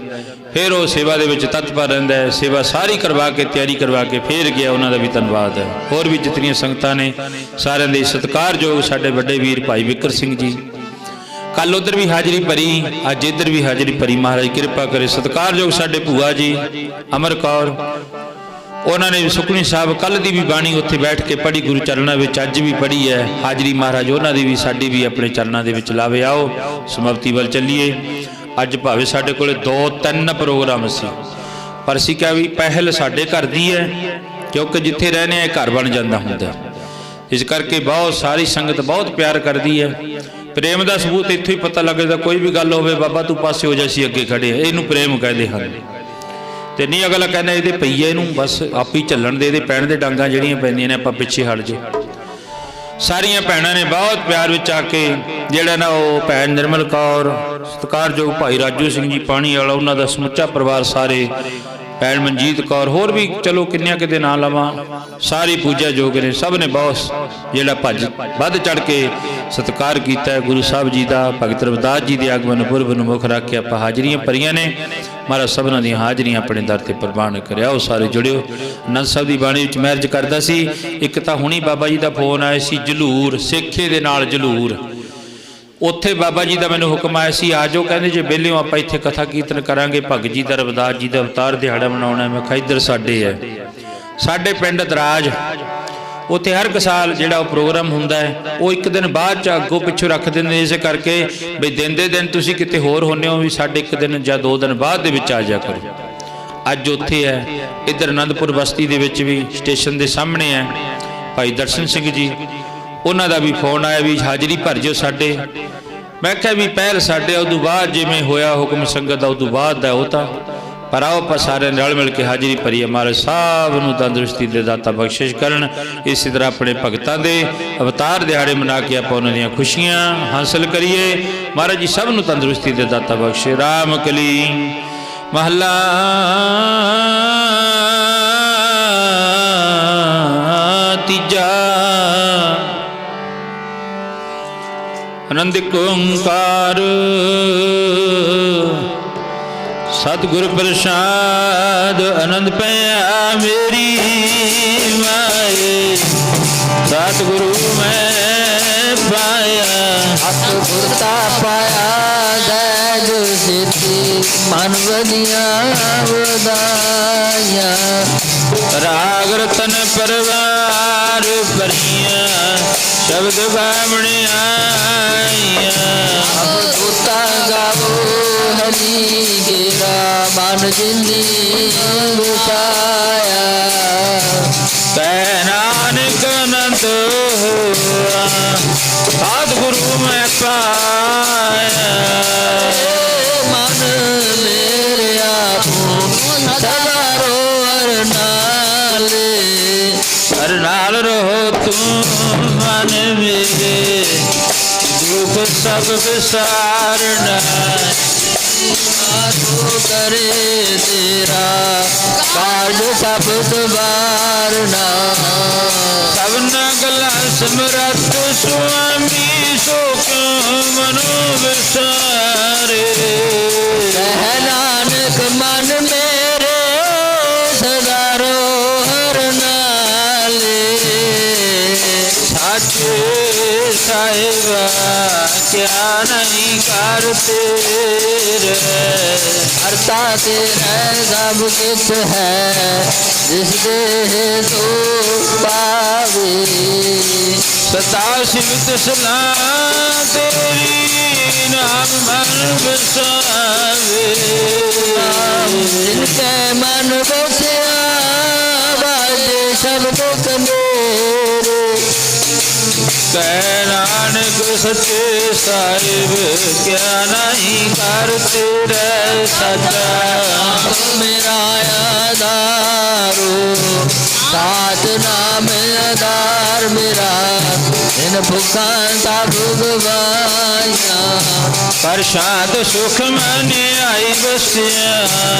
फिर वो सेवा दे विच तत्पर रहिंदा है, सेवा सारी करवा के तैयारी करवा के फिर गया। उन्हां दा भी धन्नवाद है। होर भी जितनियां संगतां ने सारिआं दे सत्कारयोग साडे वड्डे वीर भाई विकर सिंह जी, कल उधर भी हाजरी भरी, अज इधर भी हाजरी भरी। महाराज कृपा करे। सत्कारयोग साडे भूआ जी अमर कौर, उन्होंने भी सुखनी साहब कल की भी बाणी उत्थे बैठ के पढ़ी, गुरु चरणों में अज भी पढ़ी है। हाजरी महाराज उन्होंने भी साड़ी भी अपने चरणों के लावे। आओ समाप्ति वाल चलीए। अज भावे साडे कोले 2-3 प्रोग्राम सी, पर असीं क्या भी पहल साडे घर दी है, क्योंकि जिथे रहने घर बन जाता हुंदा। इस करके बहुत सारी संगत बहुत प्यार करती है। प्रेम का सबूत इत्थों ही पता लगता, कोई भी गल होवे बाबा तू पासे हो जा, असीं अगे खड़े, इहनूं प्रेम कहते हैं। तो नहीं अगला कहना ये पई है, इनू बस आप ही झलन दे, पैण दे डांगा जड़ियाँ पैंदियां ने, आप पिछे हट जाओ। ਸਾਰੀਆਂ ਭੈਣਾਂ ਨੇ ਬਹੁਤ ਪਿਆਰ ਵਿੱਚ ਆ ਕੇ ਜਿਹੜਾ ਨਾ ਉਹ ਭੈਣ ਨਿਰਮਲ ਕੌਰ, ਸਤਿਕਾਰਯੋਗ ਭਾਈ ਰਾਜੂ ਸਿੰਘ ਜੀ ਪਾਣੀ ਵਾਲਾ, ਉਹਨਾਂ ਦਾ ਸਮੁੱਚਾ ਪਰਿਵਾਰ, ਸਾਰੇ ਭੈਣ ਮਨਜੀਤ ਕੌਰ, ਹੋਰ ਵੀ ਚਲੋ ਕਿੰਨਿਆਂ ਕਿਤੇ ਨਾਂ ਲਵਾਂ, ਸਾਰੀ ਪੂਜਾ ਯੋਗ ਨੇ। ਸਭ ਨੇ ਬਹੁਤ ਜਿਹੜਾ ਭੱਜ ਵੱਧ ਚੜ ਕੇ ਸਤਿਕਾਰ ਕੀਤਾ ਹੈ ਗੁਰੂ ਸਾਹਿਬ ਜੀ ਦਾ। ਭਗਤ ਰਵਿਦਾਸ ਜੀ ਦੇ ਆਗਮਨ ਪੁਰਬ ਨੂੰ ਮੁੱਖ ਰੱਖ ਕੇ ਆਪਾਂ ਹਾਜ਼ਰੀਆਂ ਭਰੀਆਂ ਨੇ। ਮਹਾਰਾਜ ਸਭਨਾਂ ਦੀਆਂ ਹਾਜ਼ਰੀਆਂ ਆਪਣੇ ਦਰ ਤੇ ਪ੍ਰਵਾਨ ਕਰਿਆ। ਉਹ ਸਾਰੇ ਜੁੜਿਓ। ਆਨੰਦ ਸਾਹਿਬ ਦੀ ਬਾਣੀ ਵਿੱਚ ਮੈਰਜ ਕਰਦਾ ਸੀ। ਇੱਕ ਤਾਂ ਹੁਣੀ ਬਾਬਾ ਜੀ ਦਾ ਫੋਨ ਆਇਆ ਸੀ, ਜਲੂਰ ਸੇਖੇ ਦੇ ਨਾਲ ਜਲੂਰ, ਉੱਥੇ ਬਾਬਾ ਜੀ ਦਾ ਮੈਨੂੰ ਹੁਕਮ ਆਇਆ ਸੀ, ਆ ਜਾਓ। ਕਹਿੰਦੇ ਜੇ ਵਿਹਲੇ ਹੋ ਆਪਾਂ ਇੱਥੇ ਕਥਾ ਕੀਰਤਨ ਕਰਾਂਗੇ, ਭਗਤ ਜੀ ਦਾ ਰਵਿਦਾਸ ਜੀ ਦਾ ਅਵਤਾਰ ਦਿਹਾੜਾ ਮਨਾਉਣਾ। ਮੈਂ ਕਿਹਾ ਇੱਧਰ ਸਾਡੇ ਹੈ, ਸਾਡੇ ਪਿੰਡ ਦਰਾਜ, ਉੱਥੇ ਹਰ ਇੱਕ ਸਾਲ ਜਿਹੜਾ ਉਹ ਪ੍ਰੋਗਰਾਮ ਹੁੰਦਾ ਹੈ, ਉਹ ਇੱਕ ਦਿਨ ਬਾਅਦ ਚ ਅੱਗੋਂ ਪਿੱਛੋਂ ਰੱਖ ਦਿੰਦੇ ਨੇ, ਇਸੇ ਕਰਕੇ ਵੀ ਦਿਨ ਦੇ ਦਿਨ ਤੁਸੀਂ ਕਿਤੇ ਹੋਰ ਹੁੰਦੇ ਹੋ, ਵੀ ਸਾਡੇ ਇੱਕ ਦਿਨ ਜਾਂ 2 ਦਿਨ ਬਾਅਦ ਦੇ ਵਿੱਚ ਆ ਜਾ ਕਰੋ। ਅੱਜ ਉੱਥੇ ਹੈ, ਇੱਧਰ ਆਨੰਦਪੁਰ ਬਸਤੀ ਦੇ ਵਿੱਚ ਵੀ ਸਟੇਸ਼ਨ ਦੇ ਸਾਹਮਣੇ ਹੈ ਭਾਈ ਦਰਸ਼ਨ ਸਿੰਘ ਜੀ, ਉਹਨਾਂ ਦਾ ਵੀ ਫੋਨ ਆਇਆ ਵੀ ਹਾਜ਼ਰੀ ਭਰ ਜਿਓ ਸਾਡੇ। ਮੈਂ ਕਿਹਾ ਵੀ ਪਹਿਲ ਸਾਡੇ, ਉਦੋਂ ਬਾਅਦ ਜਿਵੇਂ ਹੋਇਆ ਹੁਕਮ ਸੰਗਤ ਦਾ ਉਦੋਂ ਬਾਅਦ ਦਾ ਉਹ ਤਾਂ, ਪਰ ਆਓ ਆਪਾਂ ਸਾਰੇ ਰਲ ਮਿਲ ਕੇ ਹਾਜ਼ਰੀ ਭਰੀਏ। ਮਹਾਰਾਜ ਸਾਹਿਬ ਨੂੰ ਤੰਦਰੁਸਤੀ ਦੇ ਦਾਤਾ ਬਖਸ਼ਿਸ਼ ਕਰਨ। ਇਸੇ ਤਰ੍ਹਾਂ ਆਪਣੇ ਭਗਤਾਂ ਦੇ ਅਵਤਾਰ ਦਿਹਾੜੇ ਮਨਾ ਕੇ ਆਪਾਂ ਉਹਨਾਂ ਦੀਆਂ ਖੁਸ਼ੀਆਂ ਹਾਸਲ ਕਰੀਏ। ਮਹਾਰਾਜ ਜੀ ਸਭ ਨੂੰ ਤੰਦਰੁਸਤੀ ਦੇ ਦਾਤਾ ਬਖਸ਼ੇ। ਰਾਮ ਕਲੀ ਮਹੱਲਾ ਤੀਜਾ। ਆਨੰਦ ਓੰਕਾਰ सतगुर प्रसाद आनंद पया मेरी माए, सतगुरु मैं पाया। सतगुरता पाया दैज सिद्धि मन वदिया वदाया। राग रतन परवार परिया शब्द बामण आया। अवधूता गावो हरि गेरा मन जिंदी गुसाया। कै नानक अनंत हुआ सतगुरु मैं पाया। मन मेरे आपो सवारो हर नाल रहो तुम मन मेरे, दुख सब विसारना। करे तेरा काज सब सवारना। सबना गला समरथ स्वामी सो क्यों मनो विसारे। कह नानक मन मेरे सदारो हर नाले। साचे साहिबा क्या नहीं करते रे। हरता तेरा सब कुछ है जिस दे तो पावे। सदा शिव तसला तेरी नाम मन बसावे। जिनके मन बसिया बाजे शब्द कनेरे। कह नानक सच्चे साहिब क्या नहीं करते रे सदा। मेरा आधारो साथ नाम आधार मेरा। इन भूखा सब गवाया। प्रसाद सुख मने आई बसिया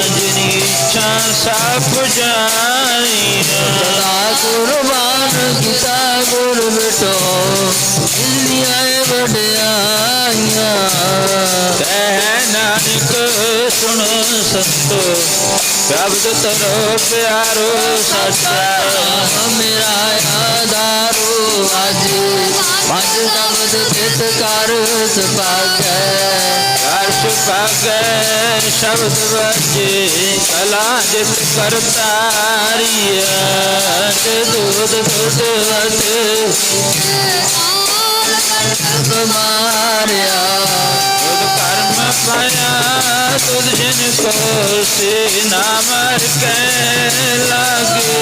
जिनी इच्छा सब जाइया। सदा कुर्बान किता गुर बेटो दुनिया वड्याइया। कह नानक सुन संतो शब्द तरो प्यारो सच्चा। मेरा आधारो आज पंज शब्द चित कर सपाकै। अर्श पाकै शब्द बचे कला जित करतारिया। दूध दूध मारिया खुद कर्म पाया तुझ जिनको से ना मर के लागे।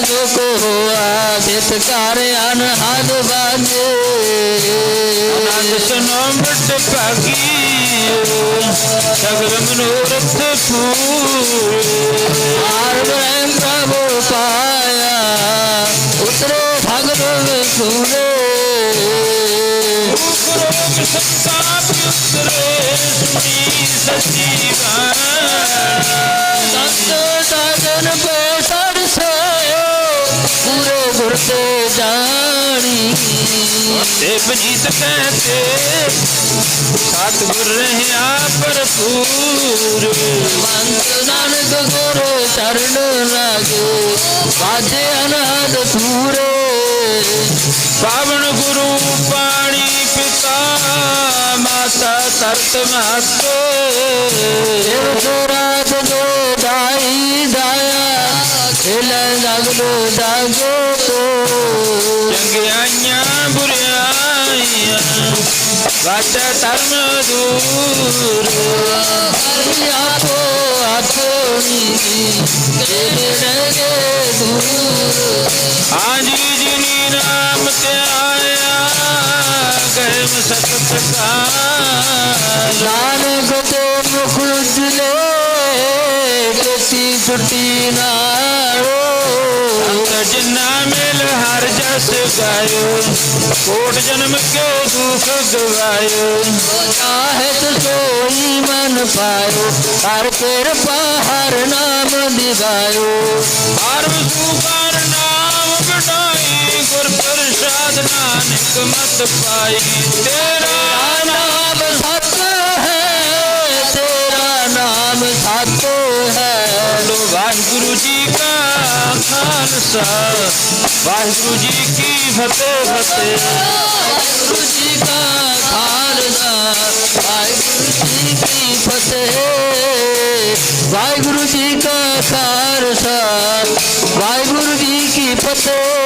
दुख हुआ चित कर अनहद बाजे। आनंद सुनो मिट पागी सगल मनोरथ पूरे। प्रभु पाया उतरे ਸੂਰੇ ਰੋਗ ਸੰਤਾਪ ਉਤਰੇ ਸੁਣੀ ਸੱਚੀ ਬਾਣੀ ਸੰਤ ਸਾਜਨ ਪੈ ਸਰਸੇ ਪੂਰੇ ਗੁਰ ਤੇ ਜਾਣੀ ਤੇ ਬਜੀਤ ਕਹਤੇ ਸਤਿਗੁਰ ਰਹਿਆ ਭਰਪੂਰ ਮੰਤ ਨਾਨਕ ਗੁਰ ਚਰਨ ਲਾਗੇ ਬਾਜੇ ਅਨੰਦ ਸੂਰੇ ਪਾਵਨ ਗੁਰੂ ਪਾਣੀ ਪਿਤਾ ਮਾਤਾ ਤਰਤ ਮਾਤੋ ਦੇਵ ਰਾਤ ਜੋ ਦਾਈ ਦਾਇਆ ਖੇਲੇ ਜਗਲੋ ਜਾਗੋ ਤੋ ਚੰਗਿਆਈਆਂ ਬੁਰਿਆਈਆਂ ਵਾਟ ਧਰਮ ਦੂਰ ਆਪੋ ਆਪਣੀ ਤੇਰੇ ਡਗੇ ਦੂਰ ਹਾਂਜੀ ਜਿਨੀ ਨਾਮ ਤੇ ਆਇਆ ਗਹਿਮ ਸਤਿ ਕਾ ਨਾਨਕ ਤੇ ਮੁਖ ਉਜਲੇ ਕਿਤੀ ਛੁੱਟੀ ਨਾਲੋ ਸੰਤ ਜਿਨਾ ਮਿਲ ਹਰ ਜਸ ਗਾਇਓ ਕੋਟ ਜਨਮ ਕੇ ਦੁਖ ਗਵਾਇਓ ਚਾਹਤ ਸੋਈ ਮਨ ਪਾਇਓ ਹਰ ਕਿਰਪਾ ਹਰ ਨਾਮ ਦਿਵਾਇਓ ਹਰ ਸੁਕਾਰ ਨਾਮ ਵਡਾਈ ਗੁਰ ਪ੍ਰਸਾਦ ਨਾਨਕ ਮਤ ਪਾਈ ਤੇਰਾ ਨਾਮ ਸਤ ਹੈ ਤੇਰਾ ਨਾਮ ਸਤ ਹੈ ਲੋ ਵਾਹਿਗੁਰੂ ਜੀ ਕਾ ਖਾਲਸਾ ਵਾਹਿਗੁਰੂ ਜੀ ਕੀ ਫਤਿਹ ਫਤਿਹ ਵਾਹਿਗੁਰੂ ਜੀ ਕਾ ਖਾਲਸਾ ਵਾਹਿਗੁਰੂ ਜੀ ਕੀ ਫਤਿਹ ਵਾਹਿਗੁਰੂ ਜੀ ਕਾ ਖਾਲਸਾ ਵਾਹਿਗੁਰੂ ਜੀ ਕੀ ਫਤਿਹ